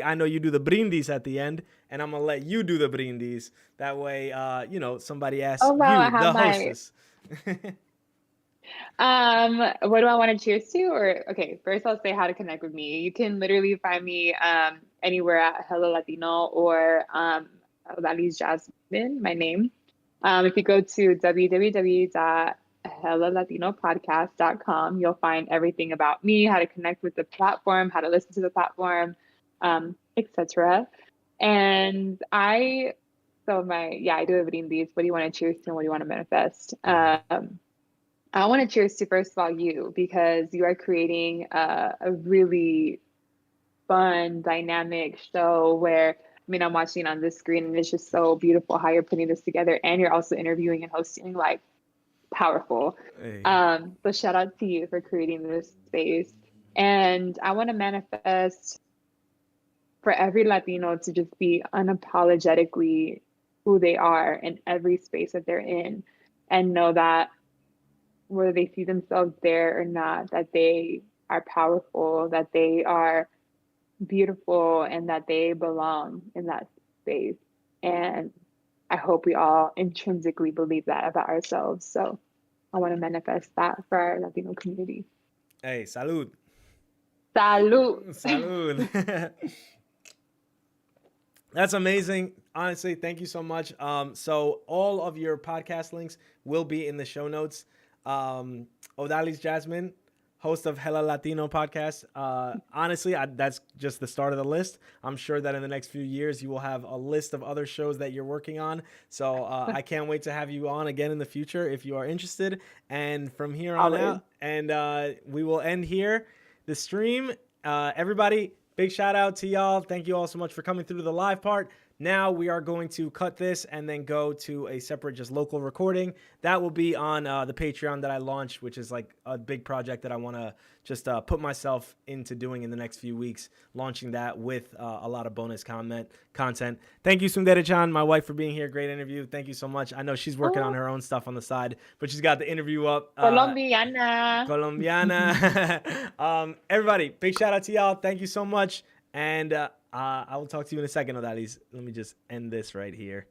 I know you do the brindis at the end, and I'm gonna let you do the brindis. That way, somebody asks Oh wow, I you, have the my hostess. what do I want to cheers to? Or okay, first I'll say how to connect with me. You can literally find me anywhere at Hello Latino or Odalys Jasmine, my name. If you go to www.hellalatinopodcast.com, you'll find everything about me, how to connect with the platform, how to listen to the platform, etc. And I do everything these. What do you want to cheers to and what do you want to manifest? I want to cheers to, first of all, you, because you are creating a really fun, dynamic show where, I mean, I'm watching on this screen and it's just so beautiful how you're putting this together. And you're also interviewing and hosting, like, powerful. Hey. So shout out to you for creating this space. And I want to manifest for every Latino to just be unapologetically who they are in every space that they're in, and know that whether they see themselves there or not, that they are powerful, that they are beautiful, and that they belong in that space. And I hope we all intrinsically believe that about ourselves. So I want to manifest that for our Latino community. Hey, salud. Salud. Salud. That's amazing. Honestly, thank you so much. So all of your podcast links will be in the show notes. Odalys Jasmine, host of Hella Latino podcast. Honestly, that's just the start of the list. I'm sure that in the next few years, you will have a list of other shows that you're working on. So I can't wait to have you on again in the future if you are interested. And from here on out, and we will end here the stream. Everybody, big shout out to y'all. Thank you all so much for coming through the live part. Now we are going to cut this and then go to a separate just local recording. That will be on the Patreon that I launched, which is like a big project that I want to just put myself into doing in the next few weeks, launching that with a lot of bonus content. Thank you, Sundere-chan, my wife, for being here. Great interview. Thank you so much. I know she's working on her own stuff on the side, but she's got the interview up. Colombiana. Everybody, big shout out to y'all. Thank you so much. And I will talk to you in a second, Odalys. Let me just end this right here.